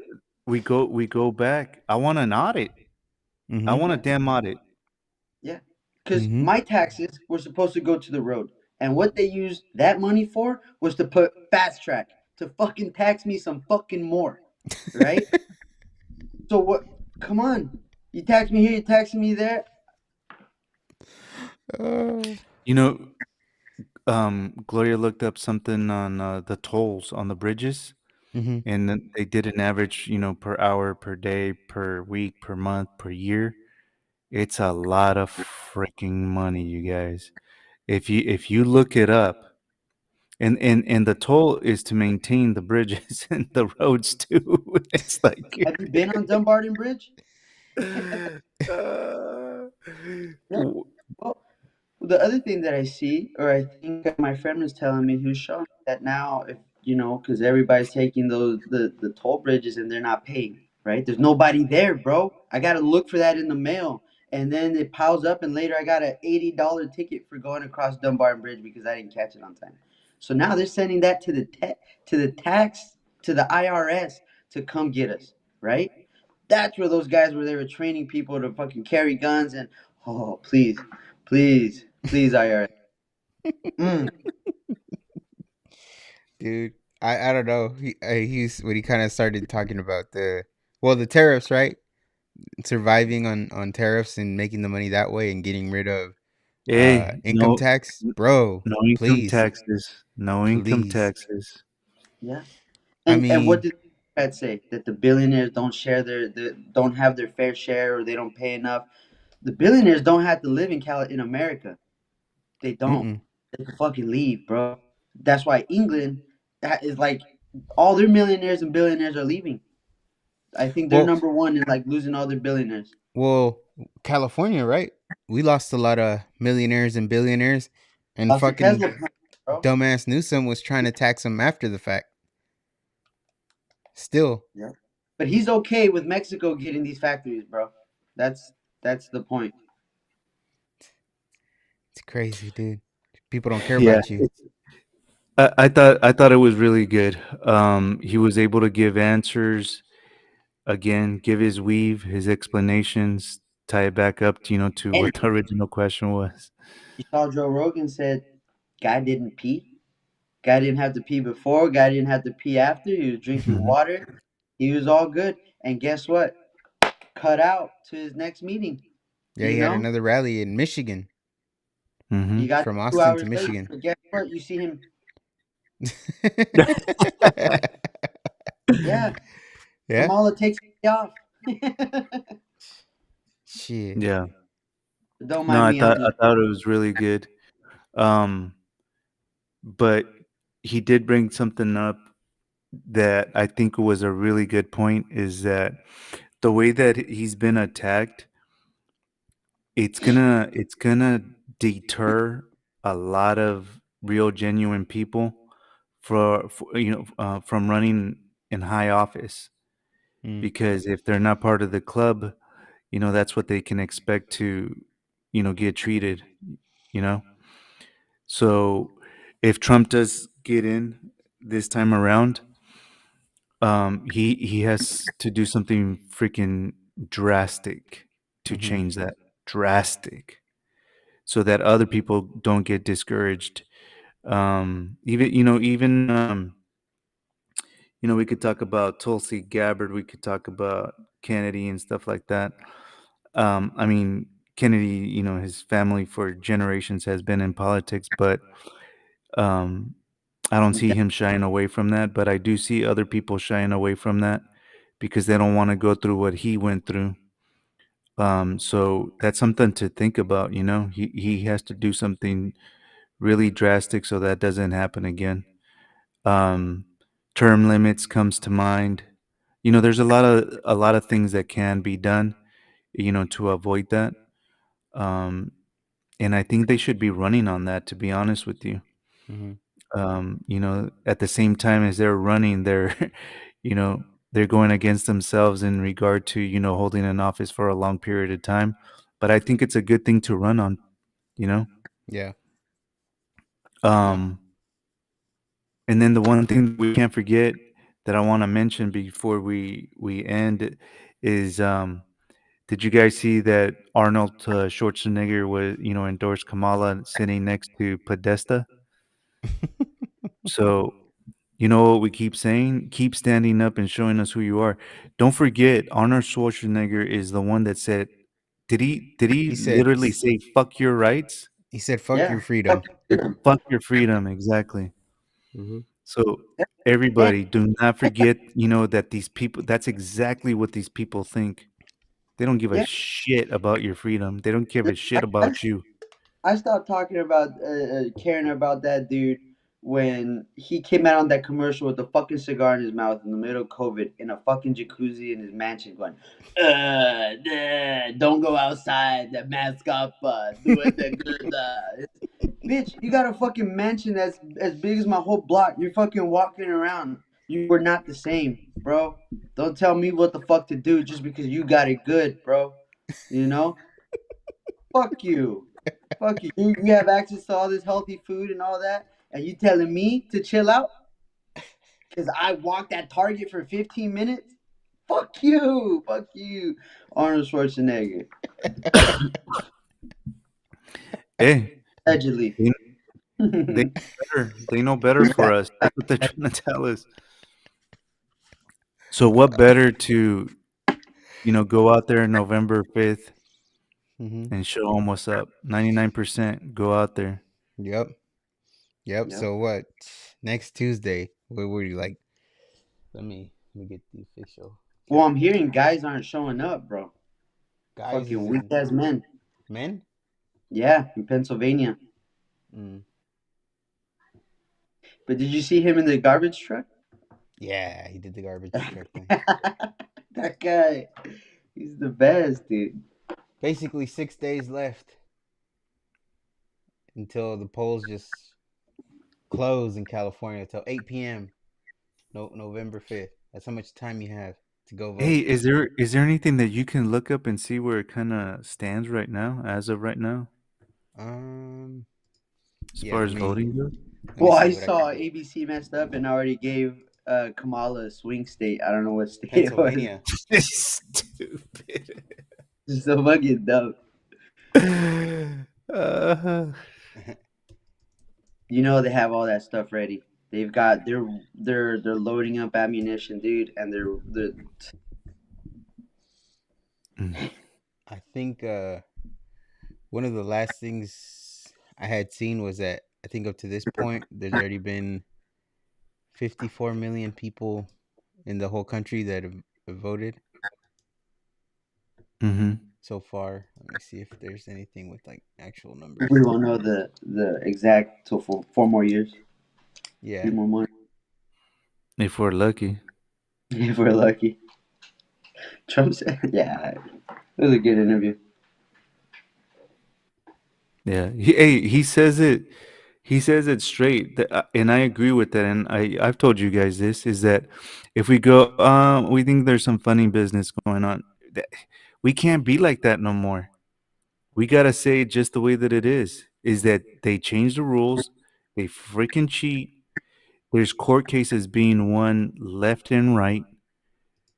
we go back. I want an audit. I Mm-hmm. want a Yeah. damn audit. Yeah, because Mm-hmm. my taxes were supposed to go to the road, and what they used that money for was to put fast track to fucking tax me some fucking more, right? So what? Come on, you tax me here, you taxing me there. uh, You know, Gloria looked up something on the tolls on the bridges, mm-hmm. and then they did an average, per hour, per day, per week, per month, per year. It's a lot of freaking money, you guys. If you look it up, and the toll is to maintain the bridges and the roads too. It's like, Have you been on Dumbarton Bridge? uh, Yeah. Well, the other thing that I see, or I think my friend was telling me, he was showing me that now, if because everybody's taking the toll bridges and they're not paying, right? There's nobody there, bro. I gotta look for that in the mail, and then it piles up, and later I got a $80 ticket for going across Dunbar Bridge because I didn't catch it on time. So now they're sending that to the tax to the IRS to come get us, right? That's where those guys were. They were training people to fucking carry guns and please, please, please, IRS. Mm. Dude, I don't know. He's when he kind of started talking about the tariffs, right? Surviving on tariffs and making the money that way and getting rid of hey, income tax, bro. no income Please, taxes, no income please. taxes. Yeah. I And what mean, did that say? That the billionaires don't share don't have their fair share, or they don't pay enough. The billionaires don't have to live in America. They don't. mm-mm. They can fucking leave, bro. That's why England that is like All their millionaires and billionaires are leaving. I think they're Well, number one in like losing all their billionaires. well, California, right? We lost a lot of millionaires and billionaires, and Lost their fucking Tesla plant, bro. dumbass Newsom was trying to tax them after the fact. Still, Yeah. But he's okay with Mexico getting these factories, bro. That's that's the point. it's crazy, dude. People don't care Yeah, about you. I thought it was really good. He was able to give answers again, give his weave, his explanations, tie it back up to to And what the original question was. you saw Joe Rogan said, "Guy didn't pee. Guy didn't have to pee before. Guy didn't have to pee after. He was drinking Hmm. water. He was all good. And guess what? Cut out to his next meeting. Yeah, You he had know, another rally in Michigan, he got from 2 Austin to hours late. Michigan. But guess what? You see him. Yeah, Yeah, Kamala takes me off. shit. Yeah. Don't No, mind I me. I'm thought I just thought it was really good. Um, but he did bring something up that I think was a really good point is that the way that he's been attacked, it's gonna deter a lot of real genuine people for from running in high office, Mm, because if they're not part of the club, that's what they can expect to get treated, you know so if Trump does get in this time around, he has to do something freaking drastic to mm-hmm, change that. Drastic, so that other people don't get discouraged. Even we could talk about Tulsi Gabbard, we could talk about Kennedy and stuff like that. I mean, Kennedy, his family for generations has been in politics, but um, I don't see him shying away from that. But I do see other people shying away from that because they don't want to go through what he went through. So that's something to think about. He has to do something really drastic so that doesn't happen again. Um, Term limits comes to mind. There's a lot of things that can be done, to avoid that. Um, and I think they should be running on that, to be honest with you. mm-hmm. At the same time as they're running, they're, you know, they're going against themselves in regard to, holding an office for a long period of time. But I think it's a good thing to run on, you know? Yeah, yeah. Um, and then the one thing we can't forget that I want to mention before we end is, did you guys see that Arnold Schwarzenegger was, endorsed Kamala sitting next to Podesta? So, you know what we keep saying? Keep standing up and showing us who you are. Don't forget, Arnold Schwarzenegger is the one that said, did he He said, literally say "fuck your rights"? "Fuck yeah. your freedom." Fuck you. Fuck your freedom, exactly. Mm-hmm. So And everybody, do not forget, that these people. That's exactly what these people think. They don't give a yeah, shit about your freedom. They don't give a shit I, about you. I stopped talking about caring about that dude when he came out on that commercial with a fucking cigar in his mouth in the middle of COVID in a fucking jacuzzi in his mansion, going, don't go outside, the mask up, do it the good." Bitch, you got a fucking mansion that's as big as my whole block. You're fucking walking around. You were not the same, bro. Don't tell me what the fuck to do just because you got it good, bro. You know? Fuck you. Fuck you. You have access to all this healthy food and all that, and you telling me to chill out because I walked at Target for 15 minutes? Fuck you. Fuck you. Arnold Schwarzenegger. Hey, Allegedly. they, they know better. They know better for us. That's what they're trying to tell us. So what better to, go out there November 5th Mm-hmm. and show them what's up. 99% go out there. Yep, yep. Yep. So what? Next Tuesday, where were you like? Let me get the official Well, I'm calendar. hearing guys aren't showing up, bro. Guys Fucking is weak in ass men. men. Yeah, in Pennsylvania. Mm. But did you see him in the garbage truck? Yeah, he did the garbage truck thing. That guy, he's the best, dude. Basically, 6 days left until the polls just close in California till 8 p.m. No, November 5th. That's how much time you have to go Hey, vote. is there anything that you can look up and see where it kind of stands right now, as of right now, Um, as yeah. far as voting goes? Let me Well, see I what I can saw do. ABC messed up and already gave Kamala a swing state. I don't know what state it was. Pennsylvania. Stupid. It's so fucking dumb. uh, You know they have all that stuff ready. They've got they're loading up ammunition, dude, and they're I think one of the last things I had seen was that I think up to this point there's already been 54 million people in the whole country that have voted mm-hmm. so far. Let me see if there's anything with like actual we numbers. won't know the exact till for 4 more years, three Yeah. more months If we're lucky. if we're lucky. Trump said, "Yeah, it was a good interview." Yeah. Hey, he says it. He says it straight, and I agree with that. And I've told you guys this is that if we go, we think there's some funny business going on. That we can't be like that no more. We gotta say it just the way that it is. Is that they change the rules, they freaking cheat. There's court cases being won left and right.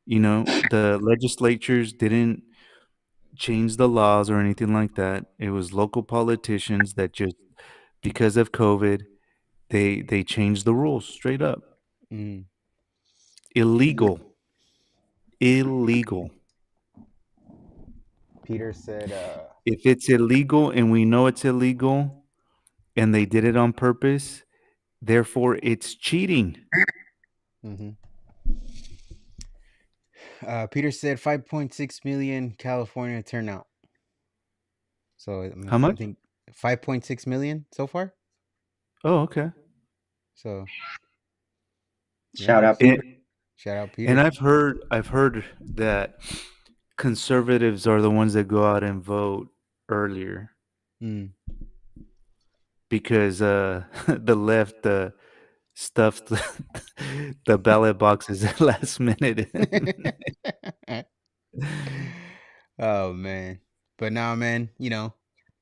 The legislatures didn't change the laws or anything like that. It was local politicians that just because of COVID, they changed the rules straight up. Mm. Illegal. Illegal. Peter said, If it's illegal and we know it's illegal and they did it on purpose, therefore it's cheating. mm-hmm. Peter said 5.6 million California turnout. So How I much? think 5.6 million so far. Oh, okay. So yeah, Shout out, And, Peter. shout out and Peter. I've heard that conservatives are the ones that go out and vote earlier Mm. because the left stuffed the ballot boxes at last minute. Oh man. But now, man,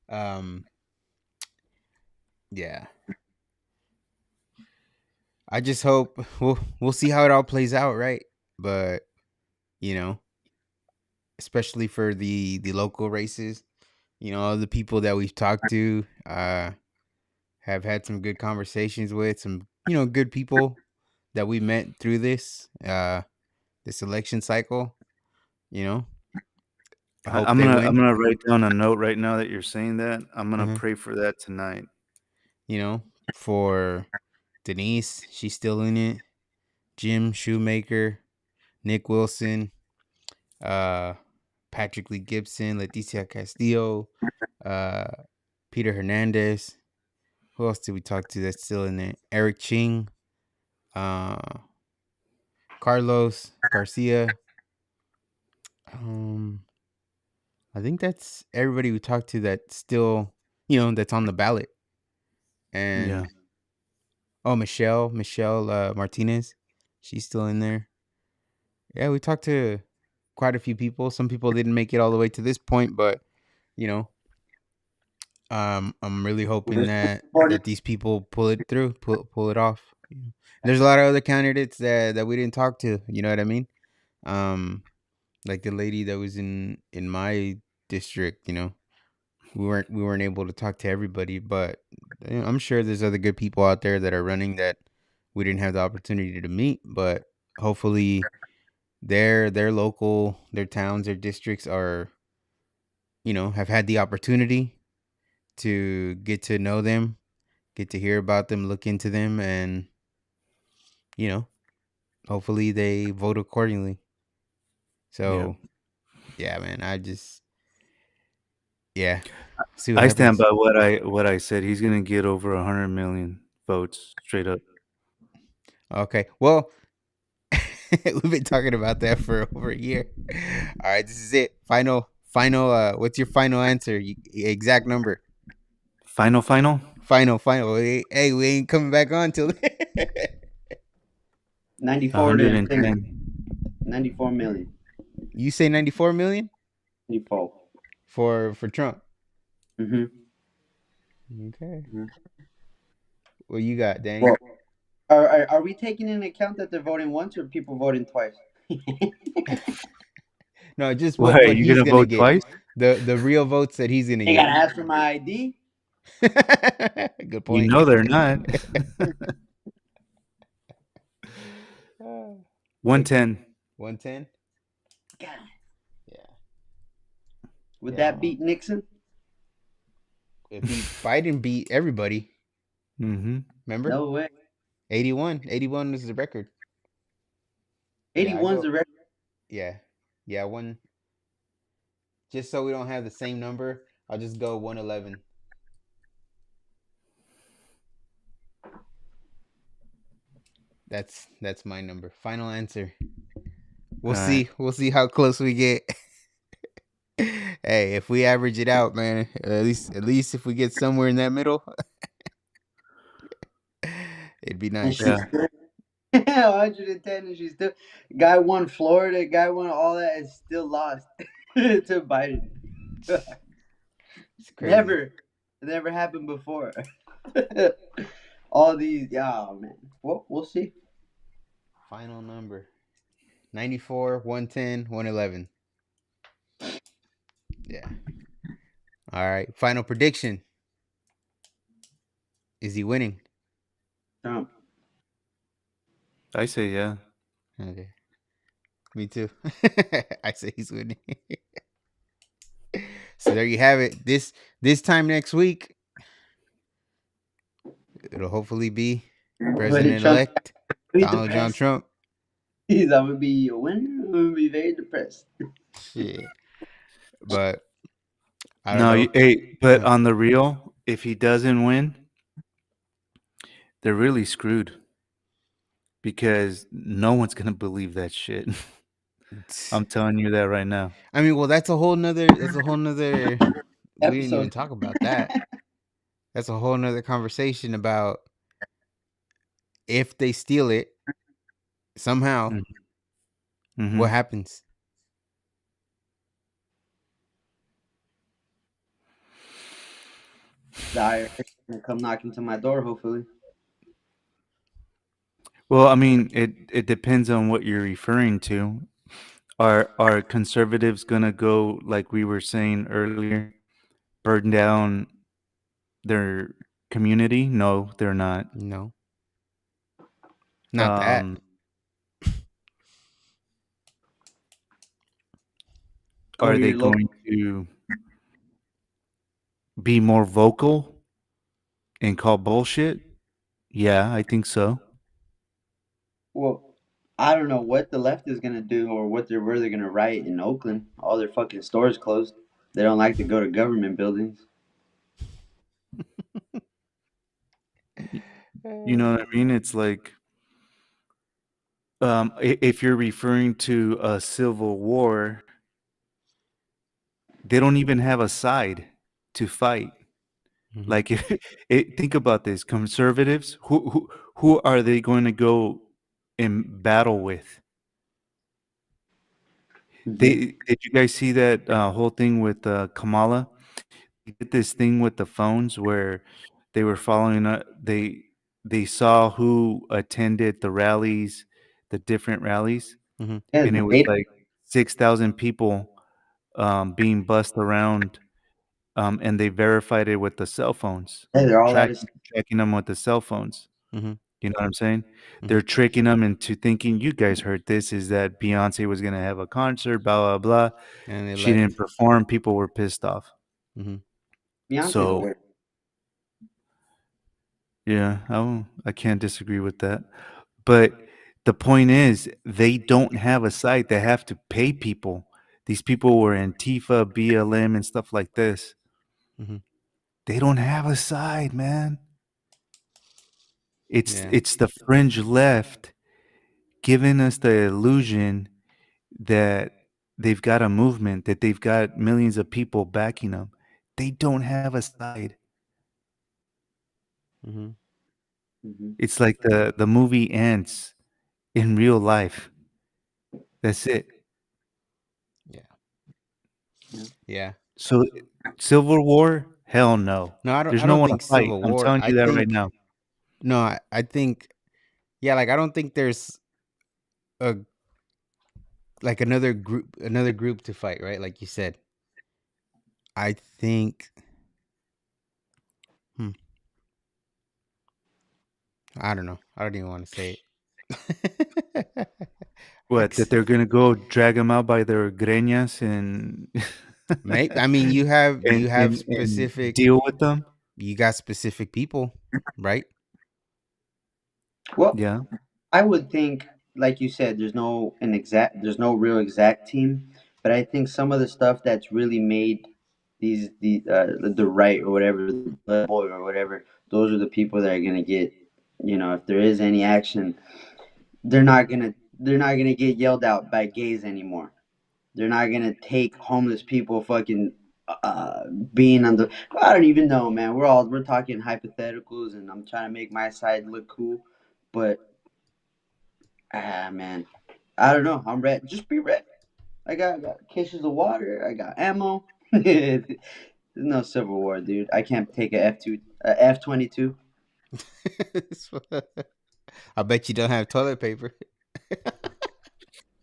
um yeah. I just hope we'll see how it all plays out, right? But, you know, especially for the local races, all the people that we've talked to have had some good conversations with, some, good people that we met through this election cycle, you know. I I, hope I'm they gonna I'm win. gonna write down a note right now that you're saying that. I'm gonna Uh-huh. pray for that tonight. You know, for Denise, she's still in it. Jim Shoemaker, Nick Wilson, uh, Patrick Lee Gibson, Leticia Castillo, uh, Peter Hernandez. Who else did we talk to that's still in there? Eric Ching, uh, Carlos Garcia. Um, I think that's everybody we talked to that's still, that's on the ballot. Yeah. And Michelle Martinez, she's still in there. Yeah, we talked to quite a few people. Some people didn't make it all the way to this point, but you know, I'm really hoping We're still that supporting. these people pull it through, pull it off. There's a lot of other candidates that we didn't talk to. You know what I mean? Um, like the lady that was in my district. We weren't able to talk to everybody, but I'm sure there's other good people out there that are running that we didn't have the opportunity to meet. But hopefully, their local, their towns, their districts are, have had the opportunity to get to know them, get to hear about them, look into them, and you know, hopefully they vote accordingly. Yeah. So yeah, man, yeah, see what I stand happens. by what I said. He's gonna get over 100 million votes straight up. Okay, well, We've been talking about that for over a year. All right, this is it. Final. What's your final answer? Exact number. Final. Final. Hey, we ain't coming back on till 94 to infinity. 110. 94 million. you say 94 million 94. for Trump. Mm-hmm. Okay. Mhm. What you got, Danny? Well, are we taking into account that they're voting once or people voting twice? No, just Why, what are you he's gonna gonna vote get. twice? The real votes that he's gonna They get. gotta ask for my ID. Good You point. know they're not. Take 110. 110. God. Yeah. Would Yeah. that beat Nixon? If Biden beat everybody, Mm-hmm. remember? No way. 81. 81 is the record. Yeah, I 81's go. the record. Yeah. Yeah, one. Just so we don't have the same number, I'll just go 111. That's my number. Final answer. We'll All right. see. We'll see how close we get. Hey, if we average it out, man, at least if we get somewhere in that middle, it'd be And nice. she's Yeah. still 110 and she's still guy won Florida, guy won all that and still lost to Biden. It's crazy. Never. It never happened before. All these, yeah, man. Well, we'll see. Final number. 94, 110, 111. Yeah. All right. Final prediction. Is he winning? Trump. I say yeah. Okay. Me too. I say he's winning. So there you have it. This time next week, it'll hopefully be But President Trump elect be Donald John depressed. Trump. I'm gonna be a winner. I'm gonna be very depressed. Shit. But I don't No, know. hey, but Uh, on the real, if he doesn't win, they're really screwed because no one's gonna believe that shit. I'm telling you that right now. I mean, well, that's a whole nother we didn't even Episode. talk about that. That's a whole nother conversation about if they steal it somehow, Mm-hmm. what happens? The IRS gonna come knocking to my door. Hopefully. Well, I mean, it depends on what you're referring to. Are conservatives gonna go like we were saying earlier, burn down their community? No, they're not. No, not that. Um, Go are to they your local. going to be more vocal and call bullshit? Yeah, I think so. Well, I don't know what the left is gonna do or where they're gonna riot in Oakland. All their fucking stores closed. They don't like to go to government buildings. You know what I mean? It's like if you're referring to a civil war, they don't even have a side to fight. Mhm. Like, think about this: conservatives, who are they going to go in battle with? Mm-hmm. They did you guys see that whole thing with Kamala? They did this thing with the phones where they were following. They saw who attended the rallies, the different rallies, Mhm. Yeah, and the it was data. like 6,000 people being bussed around, and they verified it with the cell phones, Yeah, they're all out of. tracking them with the cell phones. Mhm. You know what I'm saying? They're Mhm. tricking them into thinking, you guys heard this, is that Beyonce was gonna have a concert, blah blah blah. And they She didn't left. perform. People were pissed off. Mhm. Beyonce's So aware. yeah, I can't disagree with that. But the point is, they don't have a site. They have to pay people. These people were Antifa, BLM, and stuff like this. Mhm. They don't have a side, man. It's Yeah. it's the fringe left giving us the illusion that they've got a movement, that they've got millions of people backing them. They don't have a side. Mm-hmm. Hmm. It's like the movie ends in real life. That's it. Yeah. Yeah. Yeah. So Civil War? Hell no. No, I don't. There's I no don't one to think fight. civil I'm war. telling I you that right think now. no. I think yeah. Like I don't think there's a like another group to fight. Right, like you said. I think. Hmm, I don't know. I don't even want to say it. What, that Ex- they're gonna go drag them out by their greñas and Maybe I mean and, you have and specific deal with them? you got specific people, right? Well, Yeah. I would think, like you said, there's no real exact team, but I think some of the stuff that's really made the right or whatever, the blood boy or whatever, those are the people that are gonna get, if there is any action, they're not gonna get yelled out by gays anymore. They're not gonna take homeless people fucking uh being on the. I don't even know, man. We're talking hypotheticals, and I'm trying to make my side look cool, but man, I don't know. I'm ready. Just be ready. I got cases of water. I got ammo. There's no civil war, dude. I can't take a F-22. I bet you don't have toilet paper.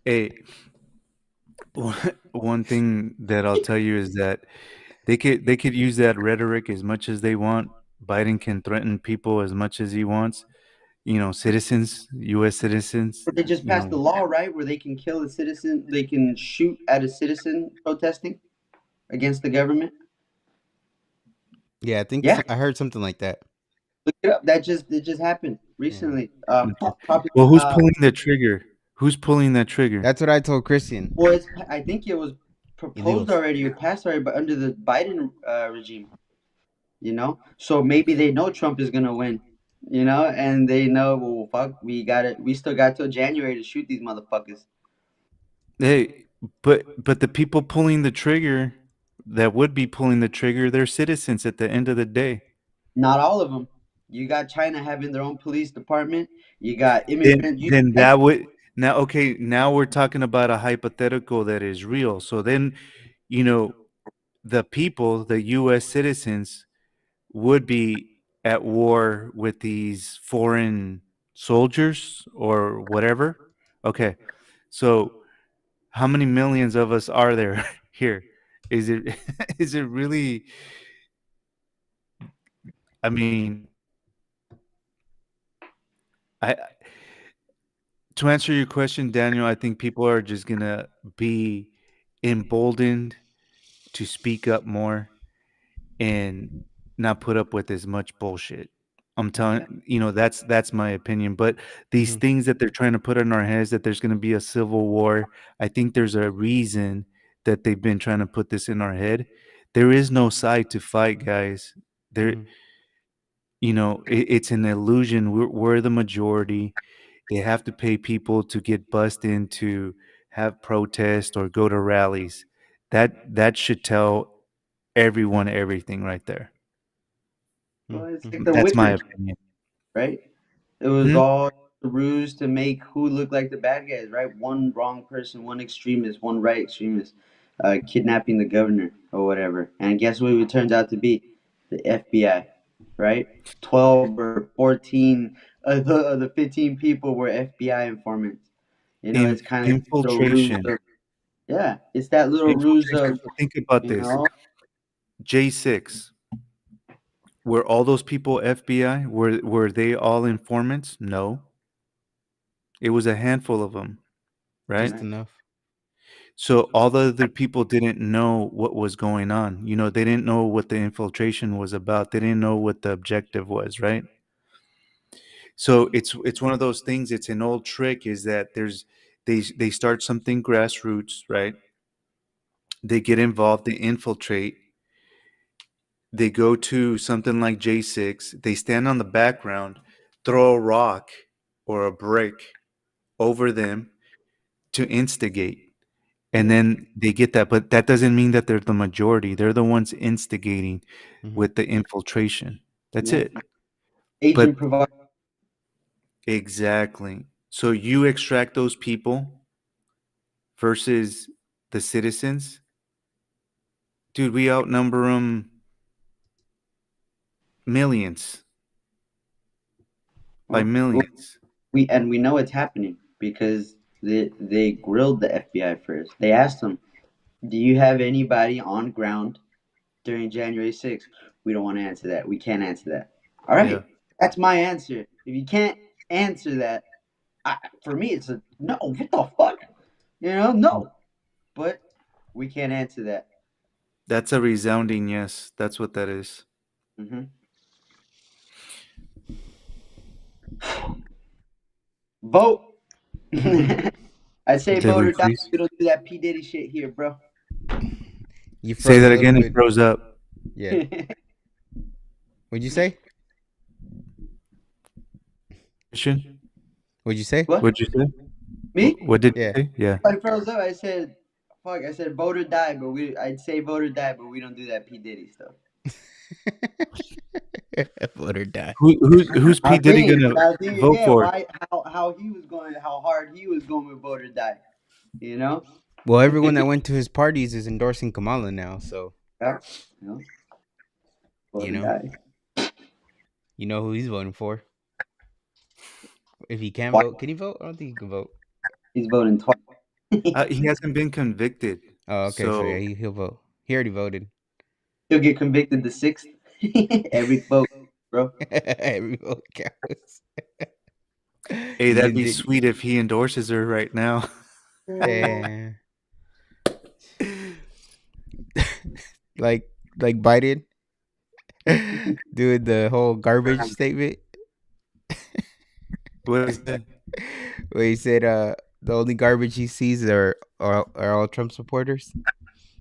Hey, one thing that I'll tell you is that they could use that rhetoric as much as they want. Biden can threaten people as much as he wants. Citizens, U.S. citizens. But they just passed the law, right, where they can kill a citizen. They can shoot at a citizen protesting against the government. Yeah, I think Yeah, I heard something like that. look it up. It just happened Yeah, recently. Okay. Probably. Well, who's pulling the trigger? Who's pulling that trigger? that's what I told Christian. Well, I think it was proposed Illegals. already or passed already, but under the Biden regime. So maybe they know Trump is gonna win. And they know, well, fuck, we got it. We still got till January to shoot these motherfuckers. Hey, but the people pulling the trigger, that would be pulling the trigger, they're citizens at the end of the day. Not all of them. You got China having their own police department. You got Then immigrants. then that would now okay, now we're talking about a hypothetical that is real. So then, you know, the people, the US citizens would be at war with these foreign soldiers or whatever. Okay. So how many millions of us are there here? Is it is it really, I mean, I to answer your question, Daniel, I think people are just gonna be emboldened to speak up more and not put up with as much bullshit. I'm telling that's my opinion. But these Hmm. things that they're trying to put in our heads that there's gonna be a civil war, I think there's a reason that they've been trying to put this in our head. There is no side to fight, guys. There, Hmm. it's an illusion. We're the majority. They have to pay people to get bussed in to have protests or go to rallies. That should tell everyone everything right there. Well, it's like the That's my Wicker, opinion. right? It was Hmm? all a ruse to make who look like the bad guys, right? One wrong person, one extremist, one right extremist, kidnapping the governor or whatever. And guess what it turns out to be? The FBI, right? 12 or 14 of the 15 people were FBI informants. It's kind of the ruse Infiltration. of, yeah, it's that little ruse Infiltration. of, So think about you this. know, J6. Were all those people FBI? Were they all informants? No. It was a handful of them, right? Just right? enough. So all the other people didn't know what was going on. They didn't know what the infiltration was about. They didn't know what the objective was, right? So it's one of those things. It's an old trick. Is that they start something grassroots, right? They get involved. They infiltrate. They go to something like J6. They stand on the background, throw a rock or a brick, over them to instigate. And Yeah. then they get that, but that doesn't mean that they're the majority. They're the ones instigating Hmm. with the infiltration. That's Yeah. it. But Agent provide. exactly. So you extract those people versus the citizens. Dude, we outnumber them millions by Well, millions. we know it's happening because they grilled the FBI first. They asked them, "Do you have anybody on ground during January 6th?" We don't want to answer that. We can't answer that. All Yeah. right, that's my answer. If you can't answer that, for me, it's a no. What the fuck? No. But we can't answer that. That's a resounding yes. That's what that is. Hmm. Vote. I say Did vote we or die. freeze? We don't do that P Diddy shit here, bro. You Say froze that a little again. It bit. froze up. Yeah. What'd you say? Christian, What'd you say? What? what'd you say? Me? What did Yeah. you say? Yeah. I froze up. I said, "Fuck." I said, "Vote or die," but I'd say "vote or die,but we don't do that P Diddy stuff. Vote or die. Who's I P was Diddy thinking, gonna I was thinking, vote yeah, for? why, how he was going, how hard he was going with vote or die, you know? Well, everyone that went to his parties is endorsing Kamala now, so Yeah, vote you or know, die. you know who he's voting for. If he can Why? vote, can he vote? I don't think he can vote. He's voting twice. He hasn't been convicted, Oh, okay, so yeah, so he'll vote. He already voted. He'll get convicted the sixth. Every vote, bro. Every vote counts. hey, He that'd just be did. sweet if he endorses her right now. Yeah. like like Biden doing the whole garbage statement What is that? where he said the only garbage he sees are all Trump supporters.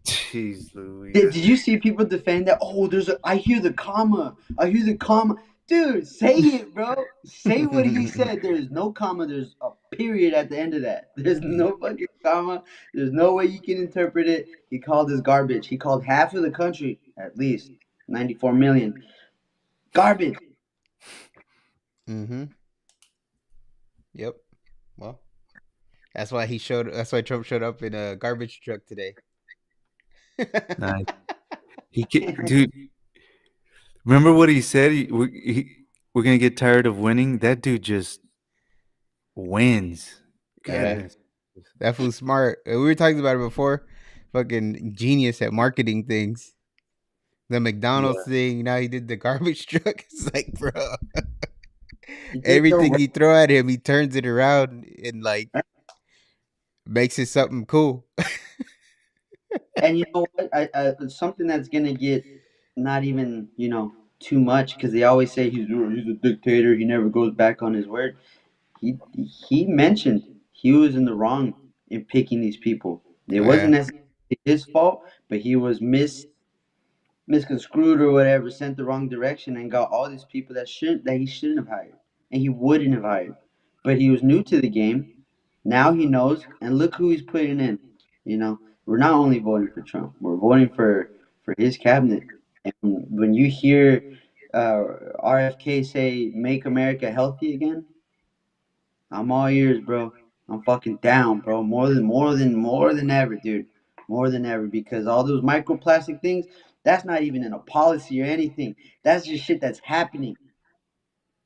Jeez Louise. Did you see people defend that? Oh, I hear the comma. I hear the comma. Dude, say it, bro. Say what he said. There's no comma. There's a period at the end of that. There's no fucking comma. There's no way you can interpret it. He called this garbage. He called half of the country, at least 94 million, garbage. Mm-hmm. Yep. Well, that's why he showed. That's why Trump showed up in a garbage truck today. Nice. Dude, remember what he said? We're gonna get tired of winning. That dude just wins. Yeah, Yeah. Goodness. that fool's smart. We were talking about it before. Fucking genius at marketing things. The McDonald's Yeah. thing. Now he did the garbage truck. It's like, bro, He did the everything right. he throw at him, he turns it around and like makes it something cool. And you know what? Something that's gonna get not even too much because they always say he's a dictator. He never goes back on his word. He mentioned he was in the wrong in picking these people. It wasn't Yeah, necessarily his fault, but he was misconstrued or whatever, sent the wrong direction, and got all these people that he shouldn't have hired, and he wouldn't have hired. But he was new to the game. Now he knows, and look who he's putting in. You know, we're not only voting for Trump; we're voting for his cabinet. And when you hear RFK say "Make America Healthy Again," I'm all ears, bro. I'm fucking down, bro. More than ever, dude. More than ever, because all those microplastic things, that's not even in a policy or anything. That's just shit that's happening.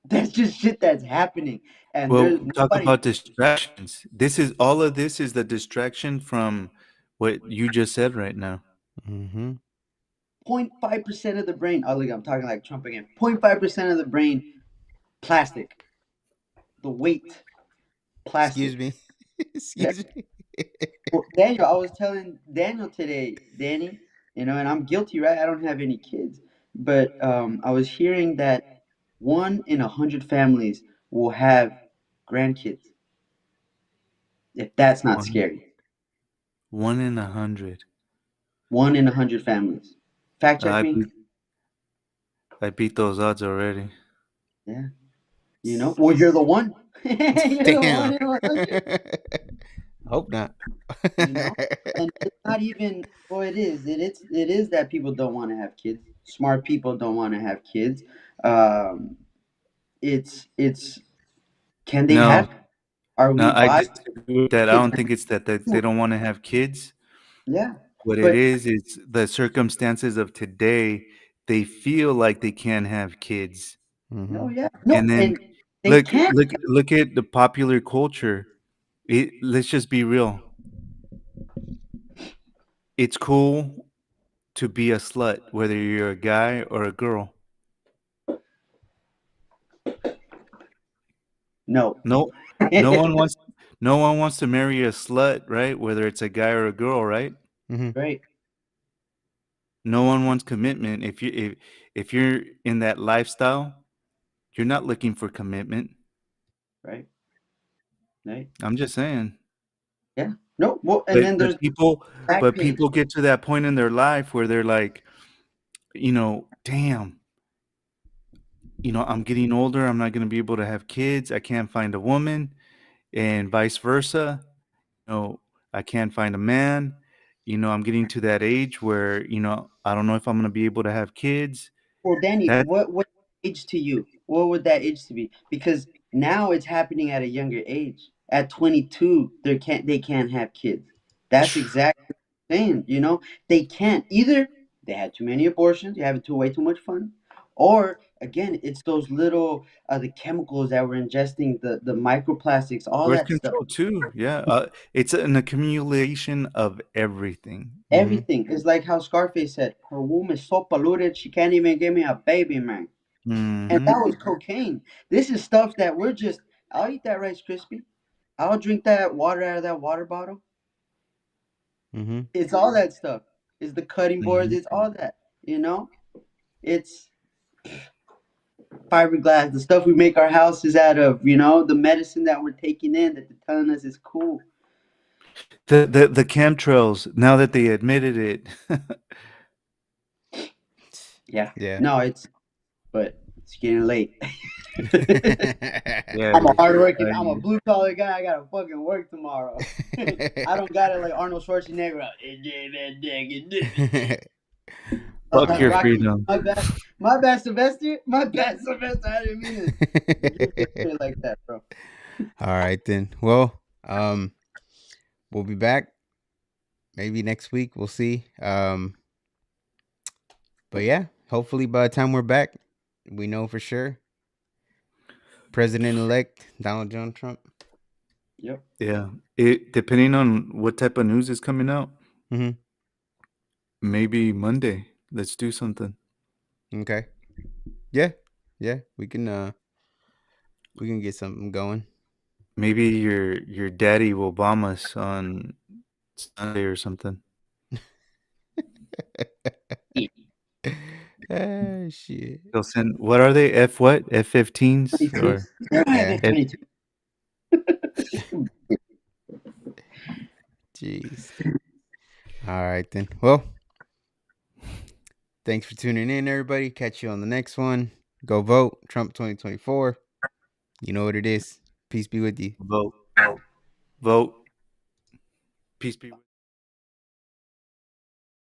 That's just shit that's happening. And Well, there's talk nobody about distractions. All of this is the distraction from what you just said right now. 0.5% of the brain. Oh look, I'm talking like Trump again. 0.5% of the brain, plastic. The weight, excuse plastic. me. Excuse me. Well, Daniel, I was telling Daniel today, Danny, and I'm guilty, right? I don't have any kids, but I was hearing that 1 in 100 families will have grandkids. If that's not One, scary, 1 in 100. 1 in 100 families. Fact check I me. beat, I beat those odds already. Yeah, well, you're the one. You don't Damn. want it 100. Hope not. You know, and it's not even. Well, it is. It is that people don't want to have kids. Smart people don't want to have kids. Um, it's. Can they No, have? Are no, we I biased? disagree with that. I Kids. don't think it's that they don't want to have kids. Yeah, What it but is the circumstances of today. They feel like they can't have kids, no, Hmm. yeah, and no, then and they can't. look at the popular culture. Let's just be real. It's cool to be a slut, whether you're a guy or a girl. No, No, no one wants no one wants to marry a slut, right? Whether it's a guy or a girl, right? Hmm. right, No one wants commitment. If you're in that lifestyle, you're not looking for commitment. right, right. I'm just saying. Yeah, no. Well, and But then but there's people back but page. people get to that point in their life where they're like, damn, I'm getting older. I'm not going to be able to have kids. I can't find a woman, and vice versa. know, I can't find a man. I'm getting to that age where, I don't know if I'm going to be able to have kids. Well, Danny, That what age to you? What would that age to be? Because now it's happening at a younger age. At 22, they can't have kids. That's exactly what I'm saying. They can't. Either they had too many abortions, you have way too much fun, or again, it's those little the chemicals that we're ingesting, the microplastics, all birth that stuff. control too. Yeah. It's an accumulation of everything. Hmm. Everything is like how Scarface said, "Her womb is so polluted, she can't even give me a baby, man." And Hmm. that was cocaine. This is stuff that we're just. I'll eat that Rice Krispie. I'll drink that water out of that water bottle. Hmm. It's all that stuff. It's the cutting boards. Hmm. It's all that. You know. It's fiberglass. The stuff we make our houses out of. The medicine that we're taking in that they're telling us is cool. The chemtrails, now that they admitted it. Yeah. Yeah. No, but it's getting late. Yeah, I'm a it is. hardworking. I'm a blue collar guy. I gotta fucking work tomorrow. I don't got it like Arnold Schwarzenegger. Fuck your Rocky, freedom. my bad. My bad, Sylvester. My bad, Sylvester. I didn't mean to give it to you like that, bro. All right then. Well, we'll be back maybe next week. We'll see. But yeah, hopefully by the time we're back, we know for sure. President elect Donald John Trump. Yep. Yeah. It depending on what type of news is coming out, Hmm. maybe Monday. Let's do something. Okay. Yeah. Yeah. We can get something going. Maybe your daddy will bomb us on Sunday or something. Ah, shit. They'll send what are they? What? F-15s 22. or Yeah. F 22. Jeez. All right then. Well, thanks for tuning in, everybody. Catch you on the next one. Go vote. Trump 2024. You know what it is. Peace be with you. vote. Vote. Peace be with